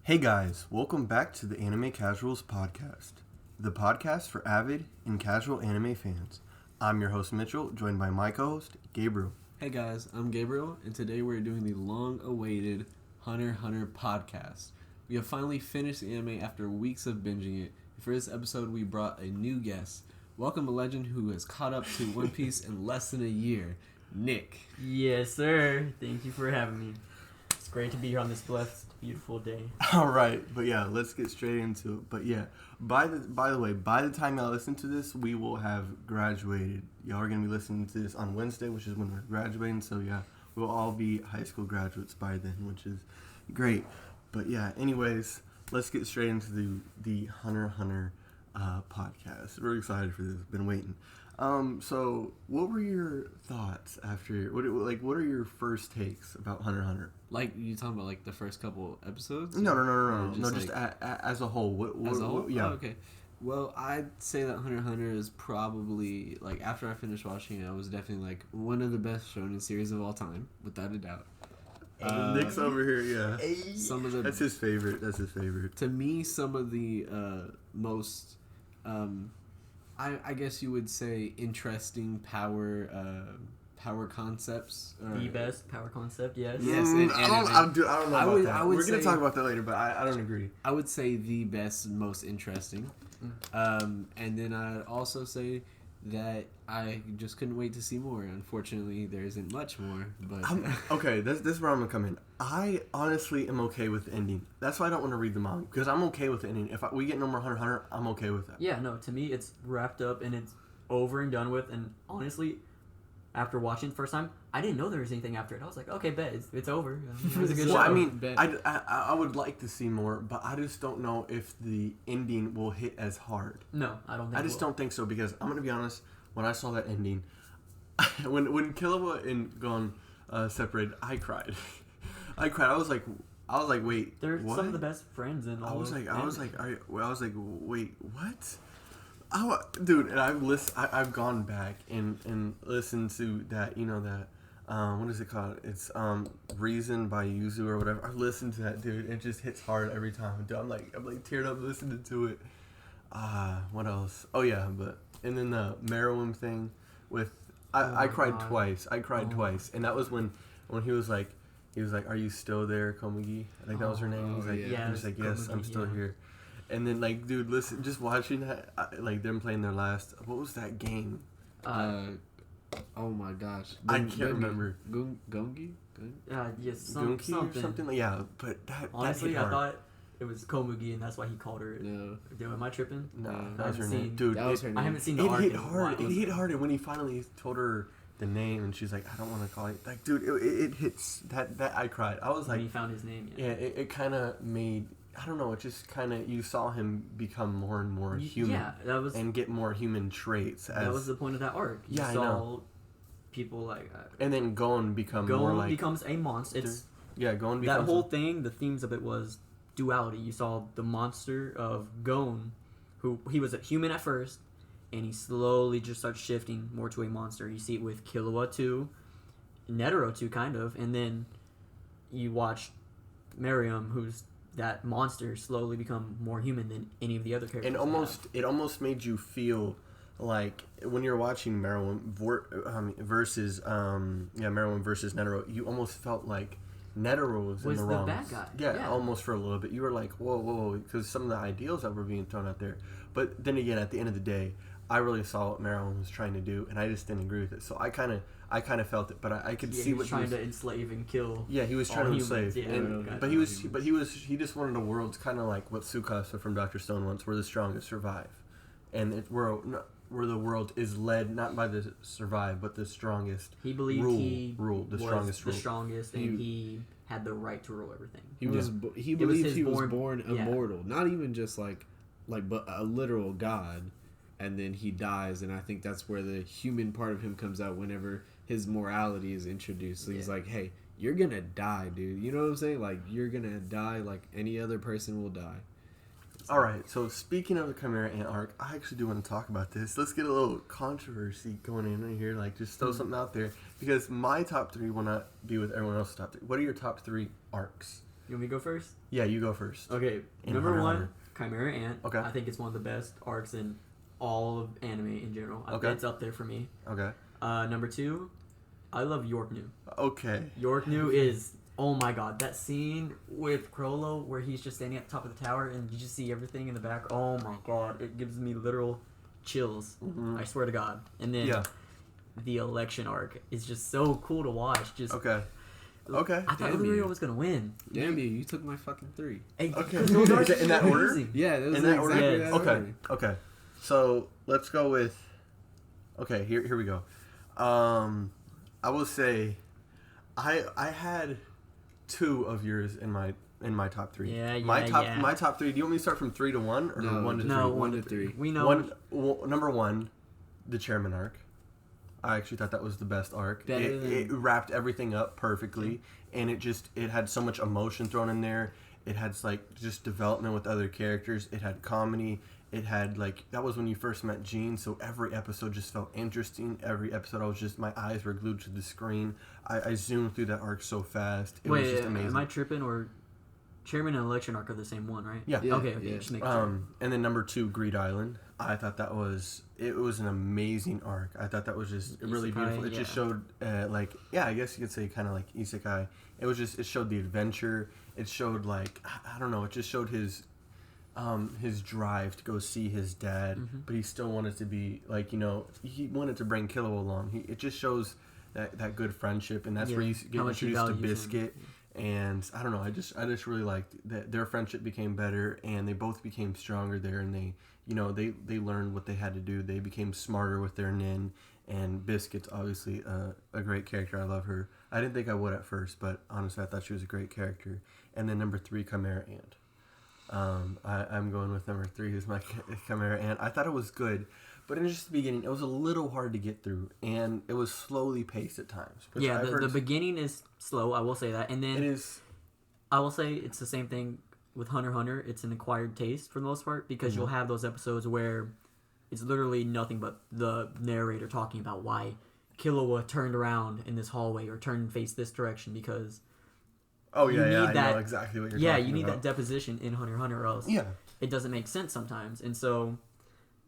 Hey guys, welcome back to the Anime Casuals Podcast, the podcast for avid and casual anime fans. I'm your host Mitchell, joined by my co-host Gabriel. Hey guys, I'm Gabriel, and today we're doing the long-awaited Hunter x Hunter podcast. We have finally finished the anime after weeks of binging it. For this episode, we brought a new guest. Welcome a legend who has caught up to One Piece in less than a year, Nick. Yes, sir. Thank you for having me. It's great to be here on this blessed, beautiful day. All right, but yeah, let's get straight into it. But yeah, by the way, by the time y'all listen to this, we will have graduated. Y'all are gonna be listening to this on Wednesday, which is when we're graduating. So yeah, we'll all be high school graduates by then, which is great. But yeah, anyways, let's get straight into the Hunter x Hunter podcast. We're excited for this. Been waiting. So what were your thoughts after? What are your first takes about Hunter x Hunter? Like, you talking about, like, the first couple episodes? No. Just As a whole. As a whole? What, yeah. Oh, okay. Well, I'd say that Hunter x Hunter is probably, like, after I finished watching it, I was definitely, like, one of the best shonen series of all time, without a doubt. Nick's over here, yeah. Some of the That's his favorite. To me, some of the most, I guess you would say, interesting power concepts. The best power concept, yes. Yes, I don't know about that. We're going to talk about that later, but I don't agree. I would say the best, most interesting. And then I'd also say that I just couldn't wait to see more. Unfortunately, there isn't much more. But okay, this is where I'm going to come in. I honestly am okay with the ending. That's why I don't want to read the manga, because I'm okay with the ending. If we get no more Hunter x Hunter, I'm okay with that. Yeah, no, to me, it's wrapped up and it's over and done with. And honestly, after watching it the first time, I didn't know there was anything after it. I was like, okay, bet, it's over. It was a good show. I mean, I would like to see more, but I just don't know if the ending will hit as hard. No, I don't think I just don't think so, because I'm going to be honest, when I saw that ending, when Killua and Gon separated, I cried. I was like, wait, they're what? some of the best friends in all I was of like, wait, what? Oh, dude, and I've gone back and listened to that, what is it called? It's Reason by Yuzu or whatever. I've listened to that, dude. It just hits hard every time. Dude, I'm like teared up listening to it. What else? Oh yeah, and then the Meruem thing with I cried twice. I cried twice, and that was when he was like, "Are you still there, Komugi?" I think that was her name. He's like, yeah. He's like, "Yes, Komugi, I'm still here." And then, like, dude, listen, just watching that, like, them playing their last, what was that game? oh my gosh. I can't remember. Gungi? yes, Gunki something. or something? Yeah, but that Honestly, that hit I hard. thought it was Komugi, and that's why he called her. No. Dude, am I tripping? No, I that was her haven't name. seen- Dude, That was her name. I haven't seen the arc. it hit in a hard. while. It hit hard, and when he finally told her the name, and she's like, I don't want to call it. Like, dude, it hits. That I cried. I was When like, he found his name, yeah, it kind of made, I don't know, it just kind of, you saw him become more and more human. Yeah, that was and get more human traits. that was the point of that arc. You Yeah, I saw know. people like And then Gon become more Gon like... becomes a monster. It's Gon becomes... that whole thing. The themes of it was duality. You saw the monster of Gon, who he was a human at first, and he slowly just starts shifting more to a monster. You see it with Killua too, Netero too, kind of, and then you watch Meruem, who's that monster, slowly become more human than any of the other characters. And it almost made you feel like when you're watching Meruem versus Netero, you almost felt like Netero was in the wrong. bad guy. Yeah, almost for a little bit. You were like, whoa, because some of the ideals that were being thrown out there. But then again, at the end of the day, I really saw what Meruem was trying to do, and I just didn't agree with it. So I kind of felt it, but I could see he what was trying to enslave and kill. Yeah, he was trying to enslave, yeah, but he just wanted a world kind of like what Tsukasa from Dr. Stone wants, where the strongest survive, and where the world is led not by the survive, but the strongest. He believed he was the strongest, and he had the right to rule everything. He believed he was born immortal, not even just like but a literal god, and then he dies, and I think that's where the human part of him comes out whenever his morality is introduced. So he's like, hey, you're gonna die, dude. You know what I'm saying? Like, you're gonna die like any other person will die. All right, so speaking of the Chimera Ant arc, I actually do want to talk about this. Let's get a little controversy going in right here, like just throw something out there, because my top three will not be with everyone else's top three. What are your top three arcs? You want me to go first? Yeah, you go first. Okay, In number Hunter x one, Hunter. Chimera Ant. Okay. I think it's one of the best arcs in all of anime in general. Okay. It's up there for me. Okay. Number two, I love York New. Okay. York New is, oh my god, that scene with Crollo where he's just standing at the top of the tower and you just see everything in the back. Oh my god, it gives me literal chills. Mm-hmm. I swear to God. And then the election arc is just so cool to watch. Just Okay. Okay. I thought Illyrio was gonna win. Damn you took my fucking 3. Hey, Okay. those arcs In that are order? amazing. Yeah, that was In that order? exactly Yes. that Okay. order. Okay. So let's go with. Okay. Here we go. I will say, I had 2 of yours in my top 3. Yeah, My yeah. top 3. Do you want me to start from 3 to 1 or No, 1 to 3? No, 1 to 3. We know. Number 1, the chairman arc. I actually thought that was the best arc. Better than- It wrapped everything up perfectly, and it had so much emotion thrown in there. It had like just development with other characters. It had comedy. It had like that was when you first met Gene, so every episode just felt interesting. Every episode, my eyes were glued to the screen. I zoomed through that arc so fast. It was just amazing. Am I tripping or Chairman and Election arc are the same one, right? Yeah. Okay. Yeah. Just make sure. And then number 2, Greed Island. I thought it was an amazing arc. I thought that was just really Isekai, beautiful. It just showed I guess you could say kind of like isekai. It showed the adventure. It showed like I don't know. It just showed his drive to go see his dad, but he still wanted to be like he wanted to bring Killua along. It just shows that good friendship, and that's where you get introduced to Biscuit. And I don't know, I just really liked that their friendship became better, and they both became stronger there, and they learned what they had to do. They became smarter with their nin, and Biscuit's obviously a great character. I love her. I didn't think I would at first, but honestly, I thought she was a great character. And then number 3, Chimera Ant. I'm going with number 3 is my Chimera Ant. I thought it was good, but in just the beginning, it was a little hard to get through, and it was slowly paced at times. Yeah, the beginning is slow, I will say that. And then it is. I will say it's the same thing with Hunter x Hunter. It's an acquired taste for the most part, because you'll have those episodes where it's literally nothing but the narrator talking about why Killua turned around in this hallway or turned and faced this direction, because Oh you yeah, need I that, know exactly what you're yeah, talking you need about. that deposition in Hunter x Hunter, or else it doesn't make sense sometimes. And so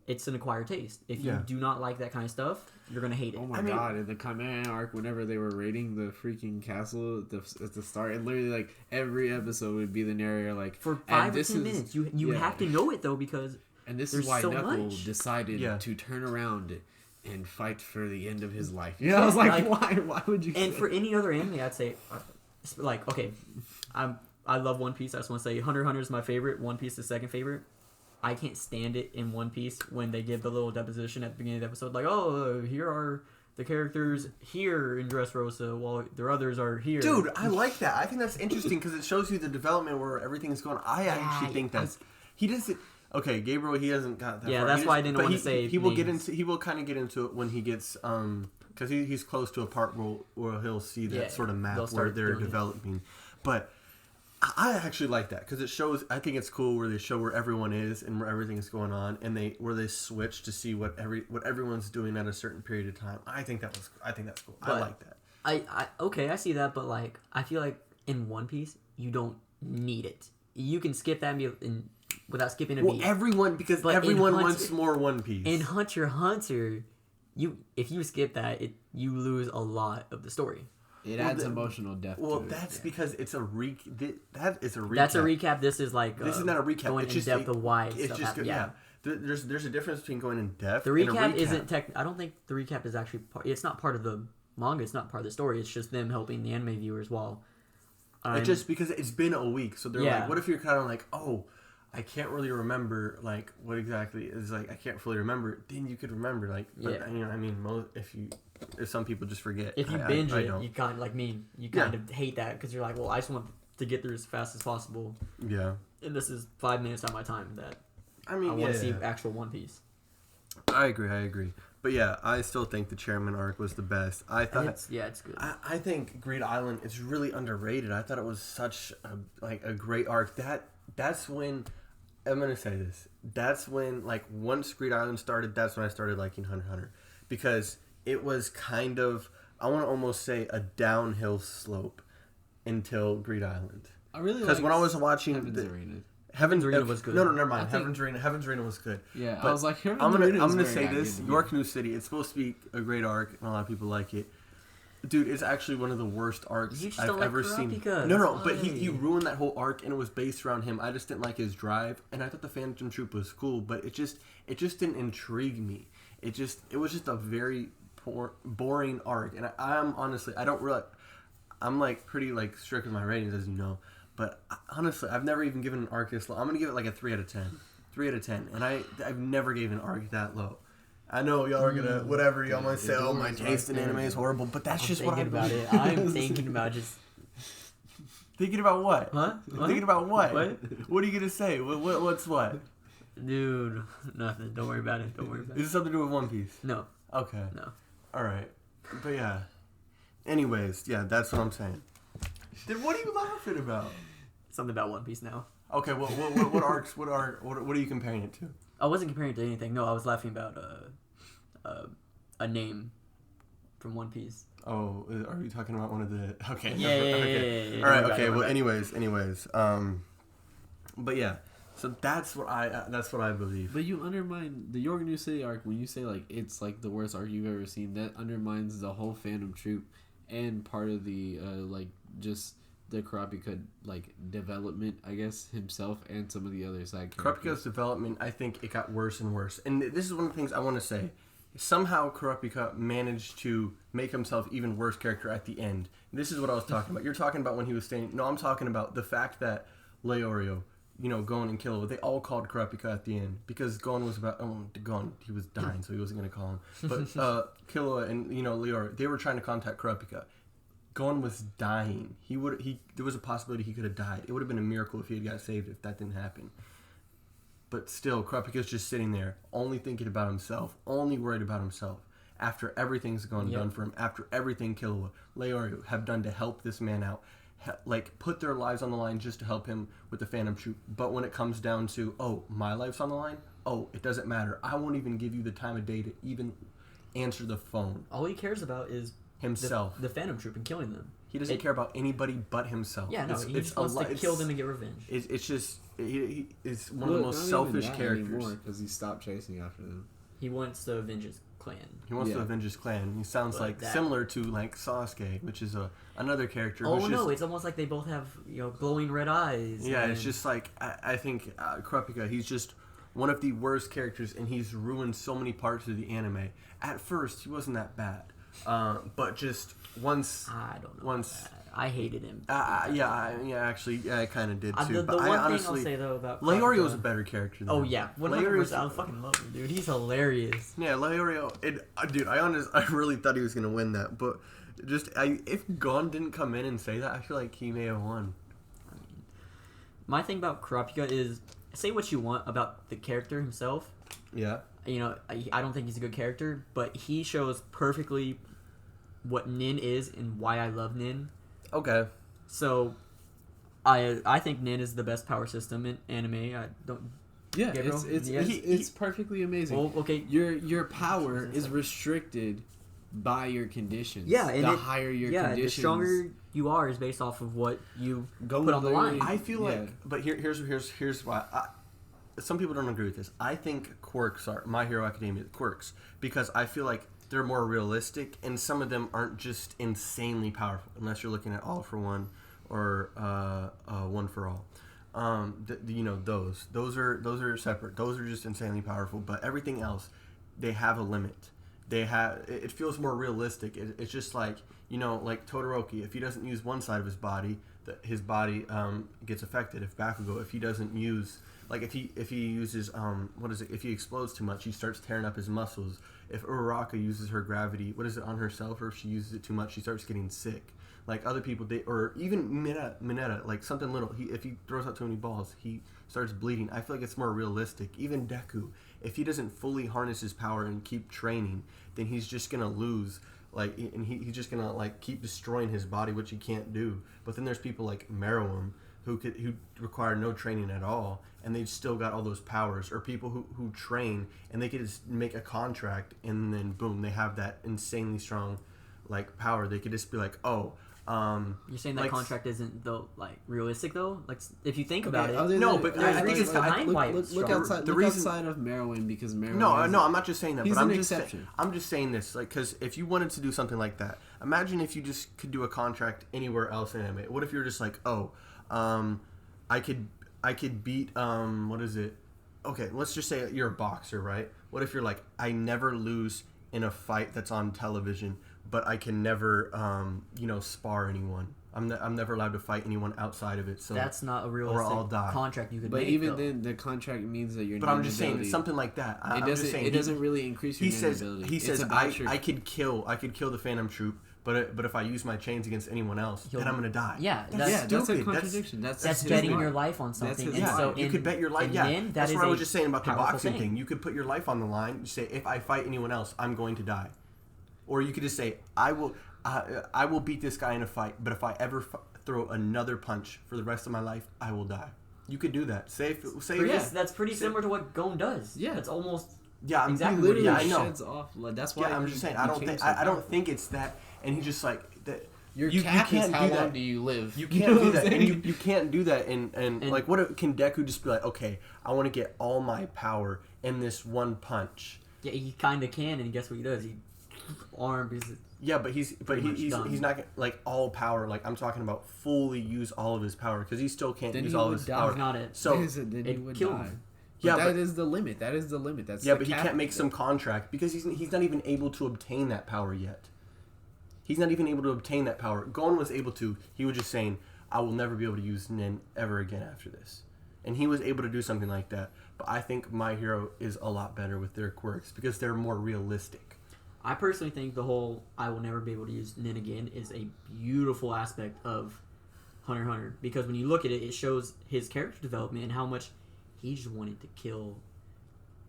it's an acquired taste. If you do not like that kind of stuff, you're gonna hate it. Oh my god! In the Chimera arc, whenever they were raiding the freaking castle at the start, and literally like every episode would be the narrator like for 5 or 10 minutes. You have to know it though, because and this there's is why so Knuckle much. decided to turn around and fight for the end of his life. I was like, why? Why would you? And for any other anime, I'd say, like, okay, I love One Piece. I just want to say Hunter x Hunter is my favorite. One Piece is second favorite. I can't stand it in One Piece when they give the little deposition at the beginning of the episode, like, oh, here are the characters here in Dressrosa while their others are here. Dude, I like that. I think that's interesting because it shows you the development where everything's going. I actually think that's he doesn't. Okay, Gabriel, he hasn't got that. Yeah, far. that's why I didn't want to say. He will get into. He will kind of get into it when he gets because he's close to a part where he'll see that sort of map where they're developing. But I actually like that because it shows. I think it's cool where they show where everyone is and where everything is going on, and where they switch to see what everyone's doing at a certain period of time. I think that's cool. But I like that. I see that, but like I feel like in One Piece you don't need it. You can skip that without skipping a beat. Everyone wants more One Piece. In Hunter x Hunter, if you skip that, you lose a lot of the story. It adds emotional depth. Well, to that's it, because it's a that is a recap. That's a recap. This is like this is not a recap. Going it's in just depth of why it's stuff just happened. yeah. There's a difference between going in depth. The recap, and a recap isn't I don't think the recap is actually it's not part of the manga. It's not part of the story. It's just them helping the anime viewers while. It's just because it's been a week, so they're like, what if you're kind of like, oh, I can't really remember like what exactly is like I can't fully remember. Then you could remember like, but, you know, I mean, if some people just forget. If you binge it, you kind of like me. You kind of hate that because you're like, well, I just want to get through as fast as possible. Yeah. And this is 5 minutes out of my time that I want to see actual One Piece. I agree. But yeah, I still think the Chairman arc was the best. I thought it's good. I think Greed Island is really underrated. I thought it was such a great arc. That's when I'm gonna say this. That's when like once Greed Island started, that's when I started liking Hunter x Hunter because it was kind of I want to almost say a downhill slope until Greed Island. I really because when I was watching Heaven's Arena was good. No, never mind. Heaven's Arena was good. Yeah, but I was like, I'm gonna say this: York New City. It's supposed to be a great arc, and a lot of people like it. Dude, it's actually one of the worst arcs I've ever seen. No, but he ruined that whole arc, and it was based around him. I just didn't like his drive, and I thought the Phantom Troop was cool, but it just didn't intrigue me. It was just a very boring arc, and I'm honestly, I'm like pretty like strict with my ratings, as you know. But honestly, I've never even given an arc this low. I'm gonna give it like a 3 out of 10. 3 out of 10, and I've never given an arc that low. I know y'all are gonna whatever y'all might say. Oh, my taste in anime is horrible, but that's just what I'm about it. I'm thinking about just thinking about what? Huh? Thinking about what? What are you gonna say? What's what? Dude, nothing. Don't worry about it. Is it something to do with One Piece? No. Okay. No. All right. But yeah. Anyways, yeah, that's what I'm saying. Then what are you laughing about? Something about One Piece now. Okay. What arcs? What are you comparing it to? I wasn't comparing it to anything. No, I was laughing about a name from One Piece. Oh, are you talking about one of the? Okay. Yeah. Okay. All right. Okay. Well, anyways. But yeah. So that's what I believe. But you undermine the York New City arc when you say like it's like the worst arc you've ever seen. That undermines the whole Phantom Troop and part of the like just the Kurapika like development, I guess, himself and some of the other side characters. Kurapika's development, I think it got worse and worse. And this is one of the things I want to say. Somehow Kurapika managed to make himself even worse character at the end. This is what I was talking about. You're talking about when he was staying. No, I'm talking about the fact that Leorio, Gon and Killua, they all called Kurapika at the end because Gon was Gon, he was dying, so he wasn't going to call him. But Killua and Leorio, they were trying to contact Kurapika. Gon was dying. There was a possibility he could have died. It would have been a miracle if he had got saved if that didn't happen. But still, Kurapika's just sitting there, only thinking about himself, only worried about himself. After everything's gone done for him, after everything Killua, Leorio have done to help this man out, like put their lives on the line just to help him with the Phantom Troop. But when it comes down to, oh, my life's on the line, oh, it doesn't matter. I won't even give you the time of day to even answer the phone. All he cares about is himself, the Phantom Troop, and killing them. He doesn't care about anybody but himself. Yeah, no, he just wants to kill them and get revenge. It's just it's one of the most selfish characters because he stopped chasing after them. He wants to avenge his clan. He wants to avenge his clan. He sounds similar to like Sasuke, which is another character. Oh no, it's almost like they both have glowing red eyes. Yeah, it's just like I think Kurapika. He's just one of the worst characters, and he's ruined so many parts of the anime. At first, he wasn't that bad. But just once, I don't know. I hated him. Actually, I kind of did too. The one thing I'll say though about Leorio's a better character. Oh yeah, 100%. I fucking love him, dude. He's hilarious. Yeah, Leorio. Dude, I really thought he was gonna win that, but if Gon didn't come in and say that, I feel like he may have won. I mean, my thing about Kurapika is, say what you want about the character himself. Yeah. I don't think he's a good character, but he shows perfectly what Nin is and why I love Nin. Okay. So, I think Nin is the best power system in anime. I don't. Yeah, it's perfectly amazing. Well, okay. Your power is restricted by your conditions. Yeah, and higher your conditions, the stronger you are is based off of what you put on the line. I feel like, but here's why. Some people don't agree with this. I think quirks are My Hero Academia quirks because I feel like they're more realistic and some of them aren't just insanely powerful unless you're looking at All for One or One for All. Those are separate. Those are just insanely powerful. But everything else, they have a limit. It feels more realistic. It's just like like Todoroki. If he doesn't use one side of his body, his body gets affected. If Bakugo, if he doesn't use if he uses if he explodes too much, he starts tearing up his muscles. If Uraraka uses her gravity, on herself, or if she uses it too much, she starts getting sick. Like other people, or even Mineta, like something little. If he throws out too many balls, he starts bleeding. I feel like it's more realistic. Even Deku, if he doesn't fully harness his power and keep training, then he's just gonna lose. And he's just gonna keep destroying his body, which he can't do. But then there's people like Meruem, who require no training at all, and they've still got all those powers, or people who train and they could just make a contract and then boom, they have that insanely strong power. They could just be like, oh, You're saying that like, contract isn't though like realistic though? Like if you think about it, but there's reasons behind why it's look strong. outside. The Look reason- outside of Merowyn because Merowyn. No, I'm not just saying that. He's but I'm an just exception. I'm just saying this, like, because if you wanted to do something like that, imagine if you just could do a contract anywhere else in anime. What if you're just like, I could beat what is it? Okay, let's just say you're a boxer, right? What if you're like, I never lose in a fight that's on television, but I can never spar anyone. I'm never allowed to fight anyone outside of it. So that's not a or I'll realistic die. contract you could But make. even though. then, the contract means that you're. But I'm just saying something like that. It doesn't really increase your ability. He says I could kill the Phantom Troop, but if I use my chains against anyone else, then I'm gonna die. Yeah, that's that's a stupid. contradiction. That's betting your life on something. his And life. so You could bet your life. Yeah, that's what I was just saying about the boxing thing. You could put your life on the line. You say, if I fight anyone else, I'm going to die. Or you could just say, I will beat this guy in a fight, but if I ever throw another punch for the rest of my life, I will die. You could do that. Yes, that's pretty similar to what Gon does. Yeah, it's almost I'm exactly literally yeah, I know. sheds off. That's why. Yeah, I'm just saying. I don't think it's that. And he's just like that. You can't is how long do you live? You can't do that. And you can't do that. And like, what can Deku just be like? Okay, I want to get all my power in this one punch. Yeah, he kind of can, and guess what he does? He arm is. Yeah, but he's not like all power. Like, I'm talking about fully use all of his power because he still can't use all his power. Not it. So then he would kill die. him. Yeah, that is the limit. That is the limit. That's but he can't make some contract because he's not even able to obtain that power yet. He's not even able to obtain that power. Gon was able to. He was just saying, I will never be able to use Nin ever again after this. And he was able to do something like that. But I think My Hero is a lot better with their quirks because they're more realistic. I personally think the whole I will never be able to use Nin again is a beautiful aspect of Hunter x Hunter. Because when you look at it, it shows his character development and how much he just wanted to kill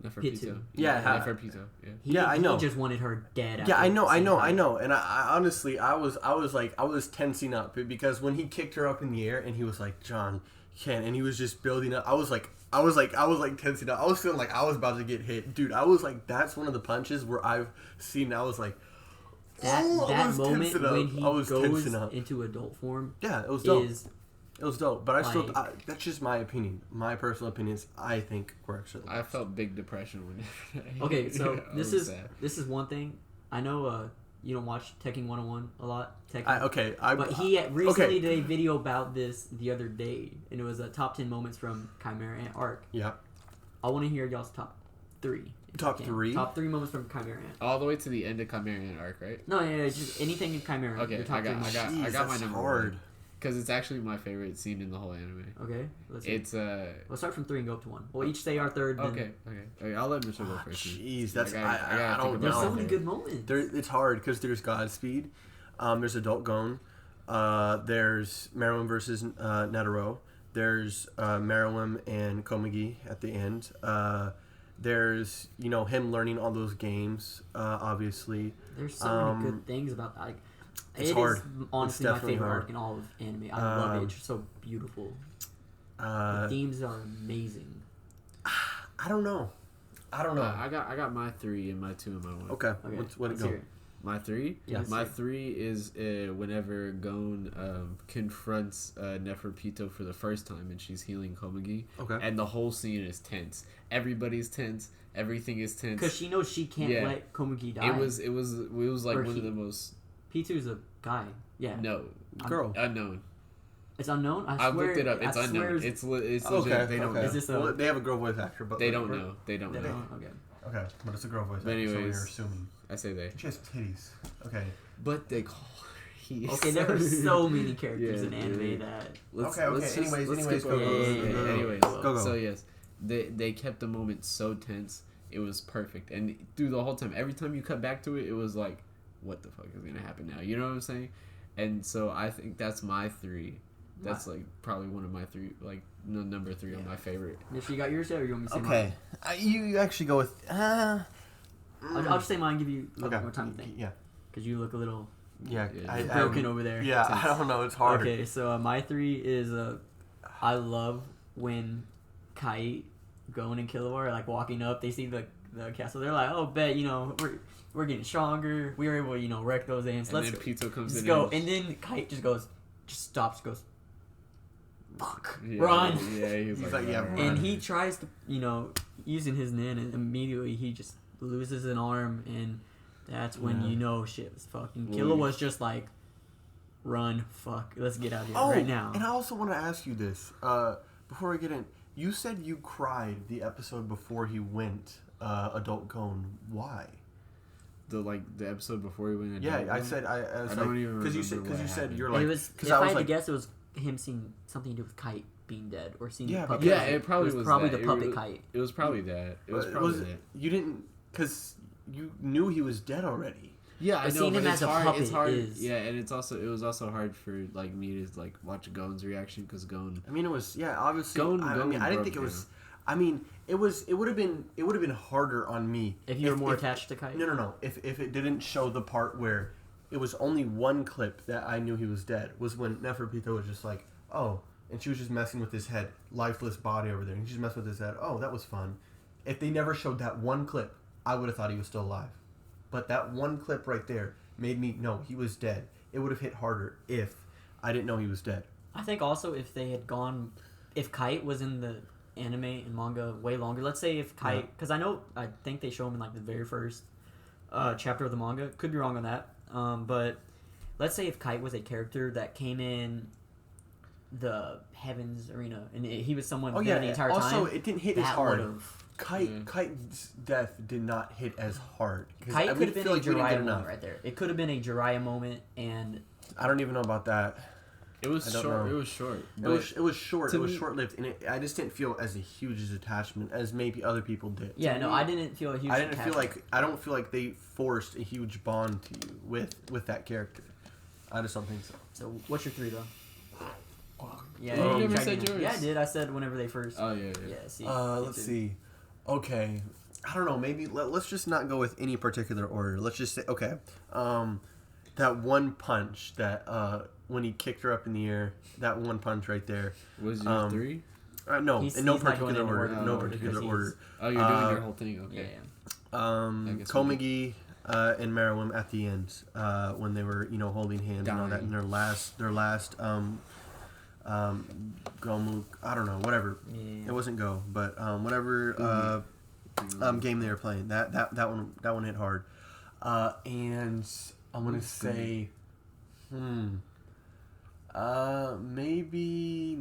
Neferpito. Yeah, Neferpito. Yeah. I know. He just wanted her dead. Yeah, I know. And I honestly, I was tensing up because when he kicked her up in the air and he was like, John, Ken, and he was just building up. I was like tensing up. I was feeling like I was about to get hit, dude. I was like, that's one of the punches where I've seen. I was like, that moment when he goes into adult form. Yeah, it was dope. It was dope, but that's just my opinion. My personal opinion is I think quirks are the best. I felt big depression when. Okay, so this is one thing. I know you don't watch Tekken 101 a lot. But he recently did a video about this the other day, and it was top 10 moments from Chimera Ant arc. Yeah. I want to hear y'all's top 3. Top 3? Top 3 moments from Chimera Ant. All the way to the end of Chimera Ant arc, right? No, yeah, just anything in Chimera. Okay, I got my number hard. one. Because it's actually my favorite scene in the whole anime. Okay, let's start from 3 and go up to 1. We'll each say our third. Okay. I'll let Mr. go first. Jeez, that's I don't know. There's so many good moments. It's hard because there's Godspeed, there's Adult Gon, there's Merowyn versus Netero, there's Merowyn and Komagi at the end. There's him learning all those games. Obviously, there's so many good things about that. It's hard. Is honestly my favorite arc in all of anime. I love it. It's just so beautiful. The themes are amazing. I don't know. I got my 3 and my 2 and my 1. Okay. What it go? My 3? Yeah. My 3 is whenever Gon confronts Neferpito for the first time and she's healing Komagi. Okay. And the whole scene is tense. Everybody's tense. Everything is tense. Because she knows she can't let Komagi die. It was like one of the most. P2's a guy. Yeah. No. Girl. Unknown. It's unknown? I looked it up. It's unknown. It's legit. Okay. They don't know. Is this they have a girl voice actor, but they don't know. They don't know. Okay, but it's a girl voice actor, anyways, so you're assuming. I say they. She has titties. Okay. But they call her. Okay, there are so many characters in anime that... Anyways, go. So yes, they kept the moment so tense. It was perfect. And through the whole time, every time you cut back to it, it was like, what the fuck is going to happen now? You know what I'm saying? And so I think that's my 3. That's like probably one of my 3, like number 3 on my favorite. If you got yours yet, or you want me to say mine? Okay. You actually go with... I'll just say mine, give you a little more time to think. Yeah. Because you look a little broken over there. Yeah, I don't know. It's hard. Okay, so my 3 is... I love when Kite, Gon, and Killua are like walking up. They see the the castle. They're like, oh, bet, we're getting stronger. We were able to, wreck those ants. And Let's then Pito comes just in go. And then Kite just stops, goes, fuck, yeah, run. Yeah, he's like, yeah, run. And he tries to, using his nin, and immediately he just loses an arm, and that's when shit was fucking. Killer was just like, run, fuck, let's get out of here right now. And I also want to ask you this before we get in. You said you cried the episode before he went adult Gon. Why? The episode before he went adult Yeah, Gon? I said I was don't even because you remember said you're It like was, because if I was had to like guess, it was him seeing something to do with Kite being dead, or seeing the puppet. Yeah, it probably was probably that. the puppet Kite. It was probably that. It was probably that. You didn't because you knew he was dead already. Yeah, I know. Seeing him But as a hard. puppet It's hard. is... Yeah, and it was also hard for me to watch Gon's reaction because Gon. I mean, it was obviously. Gon I mean, I didn't think it was. I mean, it would have been harder on me if you were more attached to Kite. No. If it didn't show the part where it was only one clip that I knew he was dead was when Neferpito was just like, oh, and she was just messing with his head, lifeless body over there, and she just messed with his head. Oh, that was fun. If they never showed that one clip, I would have thought he was still alive. But that one clip right there made me know he was dead. It would have hit harder if I didn't know he was dead. I think also if Kite was in the anime and manga way longer, let's say if Kite, because I think they show him in the very first chapter of the manga, could be wrong on that, but let's say if Kite was a character that came in the Heavens Arena and he was someone there the entire time. Also, it didn't hit as hard. Would've... Kite's death did not hit as hard. Kite could have been a Jiraiya moment right there. It could have been a Jiraiya moment, and I don't even know about that. It was short. It was short. It was short. It was short-lived, and I just didn't feel as a huge attachment as maybe other people did. Yeah, no, I didn't feel a huge. I don't feel like they forced a huge bond to you with that character. I just don't think so. So, what's your 3 though? Yeah, you never said yours. Yeah, I did. I said whenever they first. Oh yeah. See, let's see. Okay, I don't know. Maybe let's just not go with any particular order. Let's just say okay. That one punch that when he kicked her up in the air, that one punch right there. Was your 3? No, in no particular order. No particular order. Oh, you're doing your whole thing. Okay. Yeah. Komagi and Meruem at the end when they were holding hands and all that in their last Gomu, I don't know, whatever. Yeah. It wasn't Go, but whatever game they were playing. That one hit hard. And I'm gonna say, maybe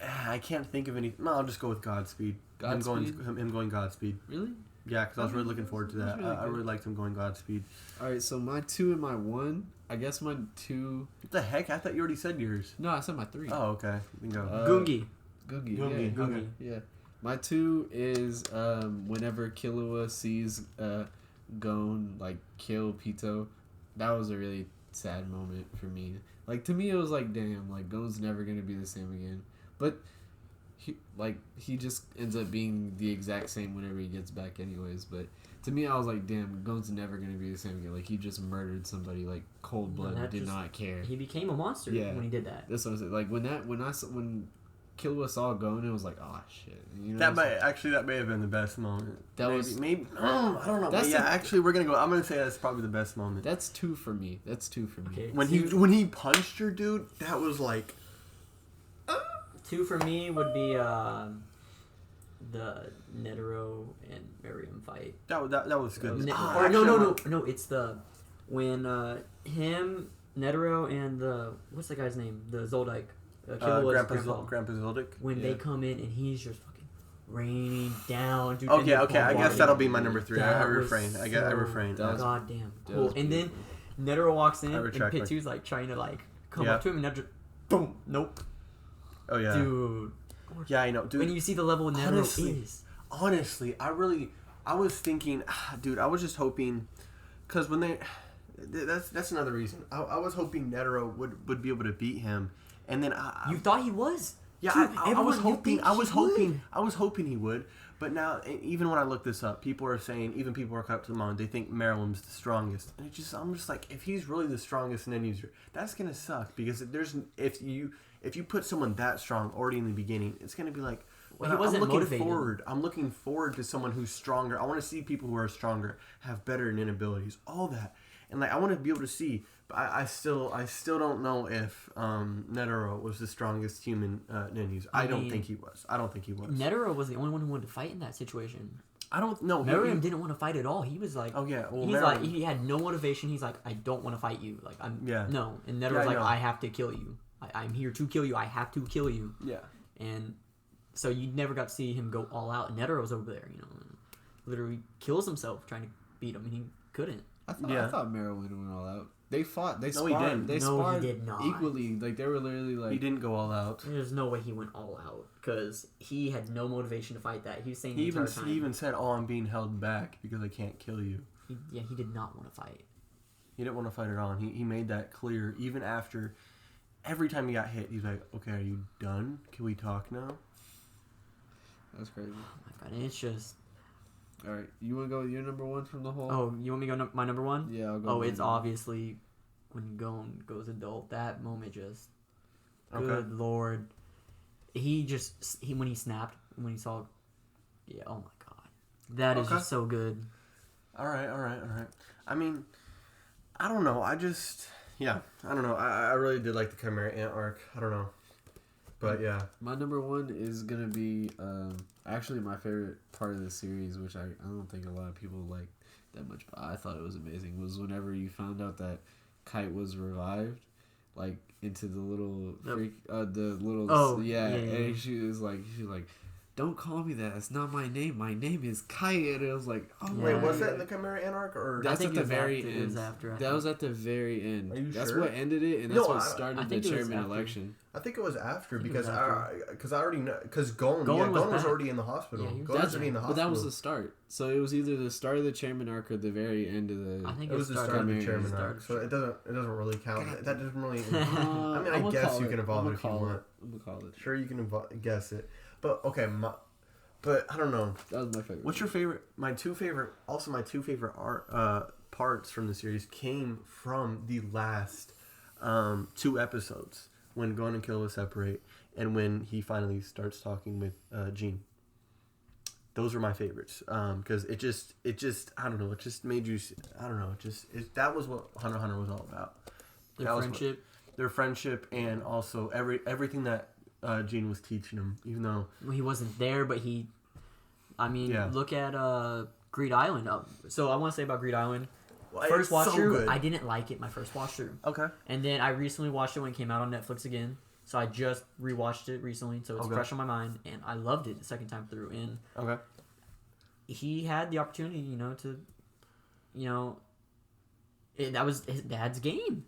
I can't think of any. No, I'll just go with Godspeed. Him going Godspeed. Really? Yeah, because I was really looking forward to that. I really liked him going Godspeed. All right, so my 2 and my 1. I guess my 2. What the heck? I thought you already said yours. No, I said my 3. Oh, okay. You can go. Gungi. Yeah. My 2 is whenever Killua sees Gon kill Pito. That was a really sad moment for me. To me, it was damn, Gon's never gonna be the same again. But he just ends up being the exact same whenever he gets back anyways. But to me, I was damn, Gon's never going to be the same again. He just murdered somebody, cold blood, did not care. He became a monster when he did that. That's what I said. When Killua saw Gon, it was oh shit. That may have been the best moment. Maybe I don't know. Actually, we're gonna go. I'm gonna say that's probably the best moment. That's 2 for me. Okay. When he punched her, dude, that was 2 for me would be the Netero and Meruem fight. That was good. No, it's when him, Netero, and what's the guy's name? The Zoldyck. Grandpa Zoldyck. When they come in and he's just fucking raining down. Dude, okay. I guess that'll be my number 3. I refrained. I refrained. Goddamn cool. And then Netero walks in and Pitu's trying to come up to him and Netero, boom, nope. Oh yeah, dude. Yeah, I know, dude. When you see the level Netero is. Honestly, I was thinking, dude. I was just hoping, because when that's another reason. I was hoping Netero would be able to beat him, and then you thought he was. Yeah, dude, I was hoping he would. But now, even when I look this up, people are saying, even people are cut up to the moment, they think Meruem's the strongest. And I'm just if he's really the strongest end user, that's gonna suck because if you put someone that strong already in the beginning, it's gonna be he wasn't motivated. I'm looking forward to someone who's stronger. I want to see people who are stronger, have better nin abilities, all that, and like I want to be able to see. But I still don't know if Netero was the strongest human nin user. I don't think he was. Netero was the only one who wanted to fight in that situation. I don't know. Miriam didn't want to fight at all. He was like, oh yeah, well, he's like, he had no motivation. He's like, I don't want to fight you. Like, no. And Netero's like, I have to kill you. I'm here to kill you. I have to kill you. Yeah. And so you never got to see him go all out. And Netero's over there, literally kills himself trying to beat him, and he couldn't. I thought Mero went all out. They fought. They No, sparred. he didn't. They No, sparred he did not. equally. Like they were literally like. He didn't go all out. There's no way he went all out because he had no motivation to fight that. He was saying He the entire time. even said, "Oh, I'm being held back because I can't kill you." He did not want to fight. He didn't want to fight at all. He made that clear even after. Every time he got hit, he's like, "Okay, are you done? Can we talk now?" That's crazy. Oh my god, and it's just. All right, you want to go with your number one from the whole? Oh, you want me to go my number one? Yeah, I'll go. Oh, it's obviously when Gon goes adult. That moment just. Good lord. When he snapped, when he saw. Yeah, oh my god. That is just so good. All right. I mean, I don't know. I don't know. I really did like the Chimera Ant arc. I don't know. But yeah. My number one is going to be actually my favorite part of the series, which I don't think a lot of people like that much, but I thought it was amazing, was whenever you found out that Kite was revived, like, into the little and she was like, don't call me that. It's not my name. My name is Kite. And it was like, oh wait, was that in the Chimera Ant arc or? That's at the very end. It was after. That was at the very end. Are you That's sure? what ended it, and that's what started the chairman election. I think it was after because I already know because Gon was already in the hospital. Yeah, Gon was already in the hospital. But that was the start. So it was either the start of the chairman arc or the very end of the. I think it was the start of the chairman arc. So it doesn't really count. That doesn't really. I mean, I guess you can evolve it if you want. I'm gonna call it. Sure, you can guess it, but okay. But I don't know. That was my favorite. What's your favorite? My two favorite art parts from the series came from the last 2 episodes when Gon and Killua separate and when he finally starts talking with Jean. Those were my favorites because it just I don't know, it just made you I don't know, that was what Hunter x Hunter was all about. Their friendship and also everything that Jean was teaching him, even though he wasn't there, but look at Greed Island. So I want to say about Greed Island. First watch through, I didn't like it my first watch through. Okay. And then I recently watched it when it came out on Netflix again. So I just rewatched it recently, so it's fresh on my mind, and I loved it the second time through. And he had the opportunity, that was his dad's game.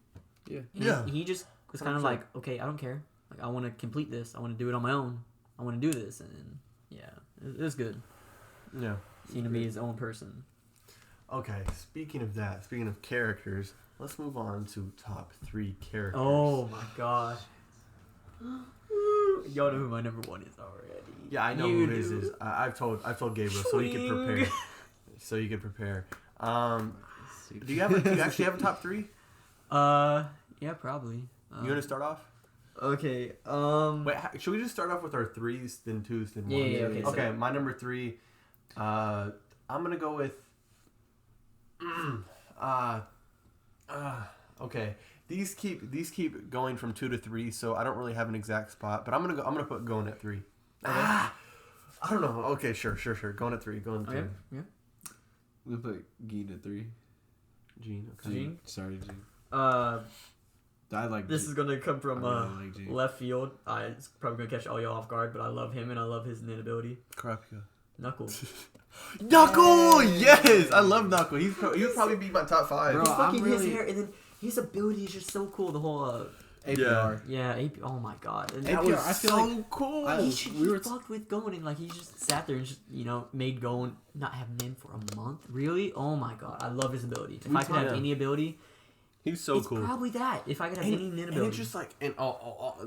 Yeah. And he just was kind of like, okay, I don't care. Like, I want to complete this. I want to do it on my own. I want to do this, and it was good. Yeah. Seeing to be his own person. Okay, speaking of characters, let's move on to top 3 characters. Oh my gosh. Y'all know who my number 1 is already. Yeah, I know who his is. I've told Gabriel so he can prepare. Do you actually have a top 3? Yeah, probably. You want to start off? Okay. Wait, should we just start off with our 3s, then 2s, then 1s? Yeah. Okay, my number 3. I'm gonna go with. Okay. These keep going from 2 to 3, so I don't really have an exact spot. But I'm gonna put Gon at 3. I don't know. Okay, sure. Gon at 3. Gon at 3. Okay. Yeah. I'm gonna put Geen at 3. Jean. Okay. Jean. Sorry, Jean. I like. This is gonna come from left field. It's probably gonna catch all y'all off guard, but I love him and I love his nin ability. Karapika. Knuckle. Knuckle! Yes! I love Knuckle. He would probably be my top 5. Bro, his hair, and then his ability is just so cool. The whole APR. Yeah, oh my god. And that was so cool. He fucked with Gon and he just sat there and just, made Gon not have nin for a month. Really? Oh my god. I love his ability. If I could have any ability, he's so cool. It's probably that. If I could have any nin ability. And it's just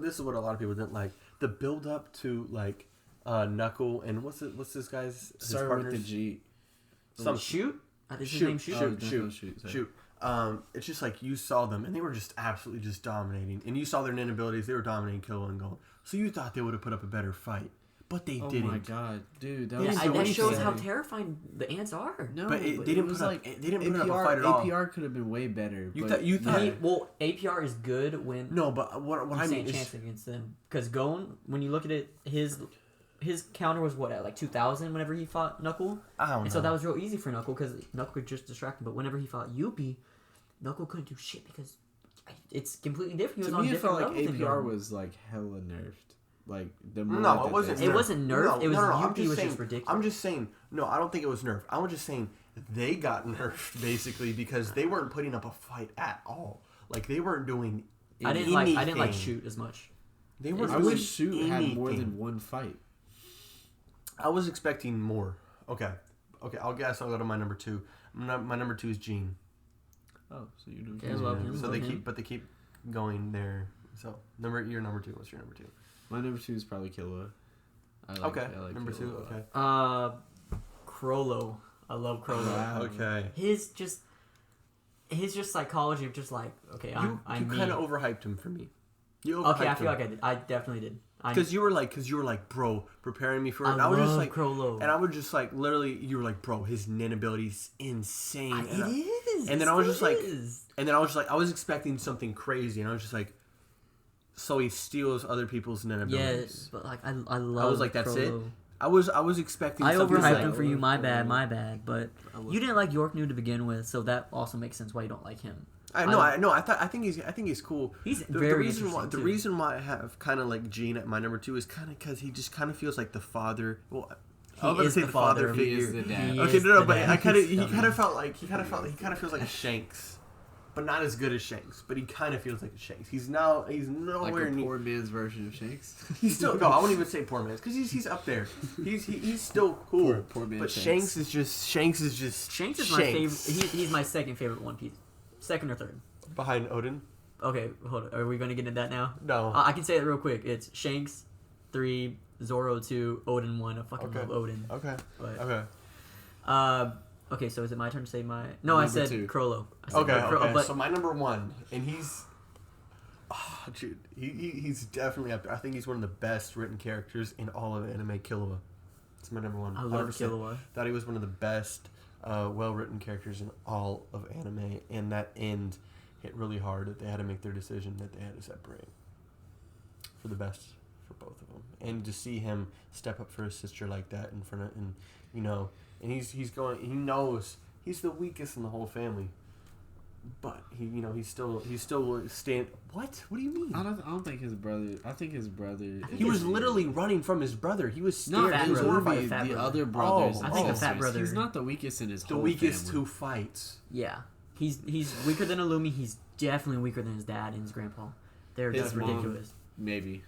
this is what a lot of people didn't like. The build up to Knuckle and what's this guy's Start with the G. Shoot? Is his name Shoot? It's just you saw them and they were just absolutely just dominating, and you saw their nin abilities. They were dominating Killua and Gon. So you thought they would have put up a better fight, but they Oh didn't. my god, dude! That shows how terrifying the ants are. No, but they didn't put up. They didn't put up a fight at all. APR could have been way better. You thought? Well, APR is good when No, but what I mean is chance against them because Gon, when you look at it, his counter was what at like 2,000 whenever he fought Knuckle. I don't know. And so that was real easy for Knuckle because Knuckle could just distract him. But whenever he fought Yuppie, Knuckle couldn't do shit because it's completely different. He was to on me, it felt different like levels than APR Gon. was like hella nerfed. Like the more No, that it wasn't. It wasn't nerfed. It was Yuppie was saying, just ridiculous. I'm just saying. No, I don't think it was nerfed. I was just saying they got nerfed basically because they weren't putting up a fight at all. Like they weren't doing. I didn't like Shoot as much. They weren't. I wish Shoot anything. had more than one fight. I was expecting more. Okay. I'll go to my number 2. My number 2 is Gene. Oh, so you do. Yeah, love him. So they keep going there. So your number 2. What's your number 2? My number 2 is probably Killua. I like number Killua 2. Okay. Crollo. I love Crollo. Wow. Okay. His psychology of just like I'm You me. kind of overhyped him for me. You overhyped Okay, I feel him. like I did. I definitely did. Because you were like, bro, preparing me for it. And I was just love like, Crollo. and I was just like, literally, you were like, bro, his nin ability is insane. It is. And then I was just like, I was expecting something crazy, and I was just like, so he steals other people's nin abilities. Yes, but like I love. I was like, that's Crollo. it. I was expecting. I something overhyped like, him for you. My bad. But you didn't like York New to begin with, so that also makes sense why you don't like him. I think he's cool. He's the very reason why interesting, the too. reason why I have kind of like Gene at my number 2 is kind of because he just kind of feels like the father. Well, I was going to say the father He figure. is the dad. Okay, no, but he kind of feels like a Shanks, but not as good as Shanks. But he kind of feels like a Shanks. He's Like nowhere a near. poor man's version of Shanks. He's still no. I won't even say poor man's because he's up there. He's still cool. Poor man but Shanks. Shanks is just Shanks is my favorite. He's my second favorite One Piece. Second or third. behind Odin. Okay, hold on. Are we going to get into that now? No. I can say it real quick. It's Shanks 3, Zoro 2, Odin 1. I fucking love Odin. Okay. But, Okay. Okay, so is it my turn to say my... No, Number I said 2. Crollo. I said Okay. But So my number 1, and he's... Oh, dude. He's definitely up there. I think he's one of the best written characters in all of anime, Killua. It's my number 1. I love 100%. Killua. Thought he was one of the best well-written characters in all of anime, and that end hit really hard that they had to make their decision that they had to separate for the best for both of them, and to see him step up for his sister like that in front of, and he's going, he knows he's the weakest in the whole family, but he's still stand. What do you mean? I don't think his brother. I think his brother. He was literally running from his brother. He was No, scared. He was brother. horrified. Fat The brother. other brothers. I think the and fat sisters. brother- He's not the weakest in his The whole weakest family. who fights. yeah. He's weaker than Illumi. He's definitely weaker than his dad and his grandpa. They're His just mom. ridiculous. Maybe.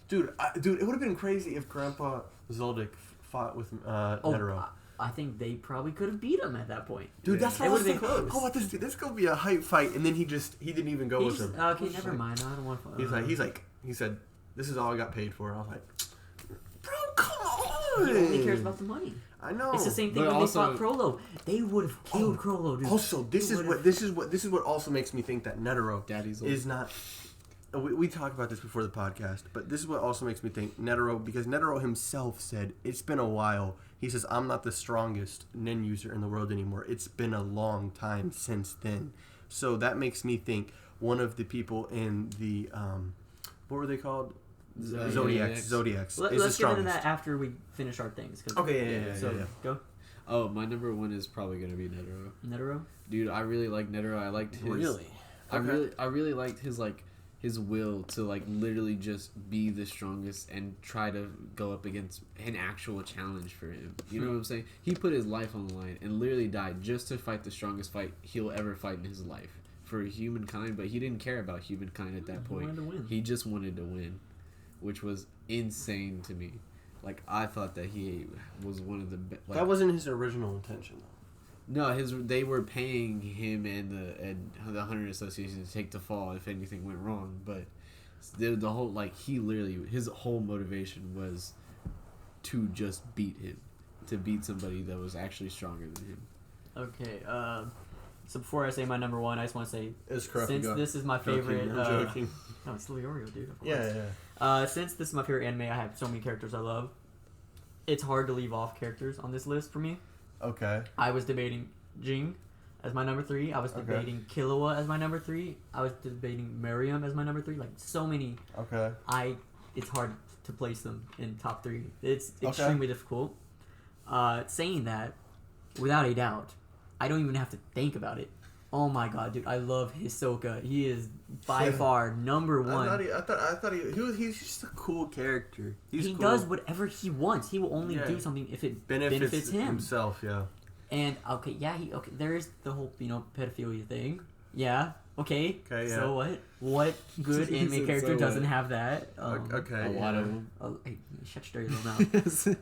Dude, it would have been crazy if Grandpa Zoldyck fought with Netero. I think they probably could have beat him at that point. Dude, that's It what I was would've thinking. been close. How about this? Dude, this is gonna be a hype fight, and then he didn't even go with him. Okay, never mind. I don't want to. He said, "This is all I got paid for." I was like, "Bro, come on!" He only cares about the money. I know. It's the same thing But when also- they fought Crollo. They would have killed Crollo, dude. Also, this is what also makes me think that Netero Daddy's is not. We talked about this before the podcast, but this is what also makes me think Netero, because Netero himself said it's been a while. He says, "I'm not the strongest nin user in the world anymore. It's been a long time since then." So that makes me think one of the people in the what were they called? Zodiacs. Is Let's the get into strongest. that after we finish our things. Okay, yeah. So go, Oh, my number 1 is probably gonna be Netero. Netero. Dude, I really like Netero. I liked his. Really? I really liked his will to literally just be the strongest and try to go up against an actual challenge for him. You know what I'm saying? He put his life on the line and literally died just to fight the strongest fight he'll ever fight in his life for humankind. But he didn't care about humankind at that point. Wanted to win. He just wanted to win, which was insane to me. I thought that he was one of the best. That wasn't his original intention, though. No, they were paying him and the Hunter Association to take the fall if anything went wrong. But the whole he literally, his whole motivation was to just beat him, to beat somebody that was actually stronger than him. Okay. So before I say my number 1, I just want to say It's correct. since this is my favorite. I'm joking. No, it's Leorio, dude. Of course. Yeah. Since this is my favorite anime, I have so many characters I love. it's hard to leave off characters on this list for me. Okay. I was debating Jing as my number 3. I was debating Killua as my number 3. I was debating Miriam as my number 3. Like, so many. Okay. It's hard to place them in top 3. It's extremely difficult. Saying that, without a doubt, I don't even have to think about it. Oh my god, dude! I love Hisoka. He is by far number 1. I thought he's just a cool character. He cool. Does whatever he wants. He will only do something if it benefits him himself. Yeah. And there is the whole pedophilia thing. Yeah. Okay. Yeah. So what? What good anime character doesn't have that? A lot of them. Hey, shut your dirty little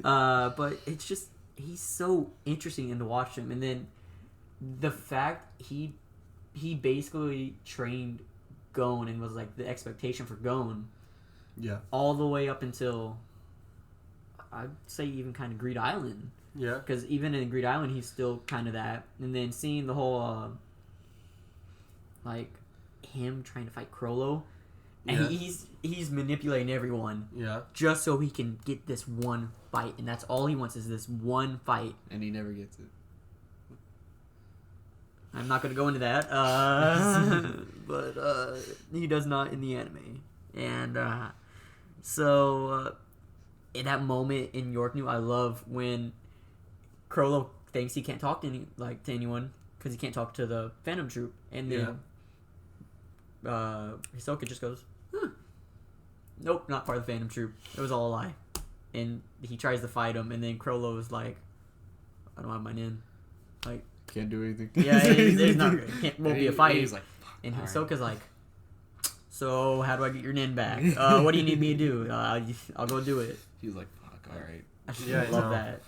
mouth. But it's just he's so interesting to watch him, and then the fact he basically trained Gon and was like the expectation for Gon. Yeah. All the way up until I'd say even kind of Greed Island. Yeah. Because even in Greed Island, he's still kind of that. And then seeing the whole, like, him trying to fight Crollo. And he's manipulating everyone. Yeah. Just so he can get this one fight. And that's all he wants is this one fight. And he never gets it. I'm not going to go into that. But he does not in the anime. And so in that moment in York New, I love when Crollo thinks he can't talk to anyone because he can't talk to the Phantom Troop, and then Hisoka just goes, nope, not part of the Phantom Troop. It was all a lie. And he tries to fight him, and then Crollo is like, I don't have my nin. Like, can't do anything. Yeah, won't be a fight. He's like, and Hisoka's like, so how do I get your nin back? What do you need me to do? I'll go do it. He's like, fuck, all right. I love that.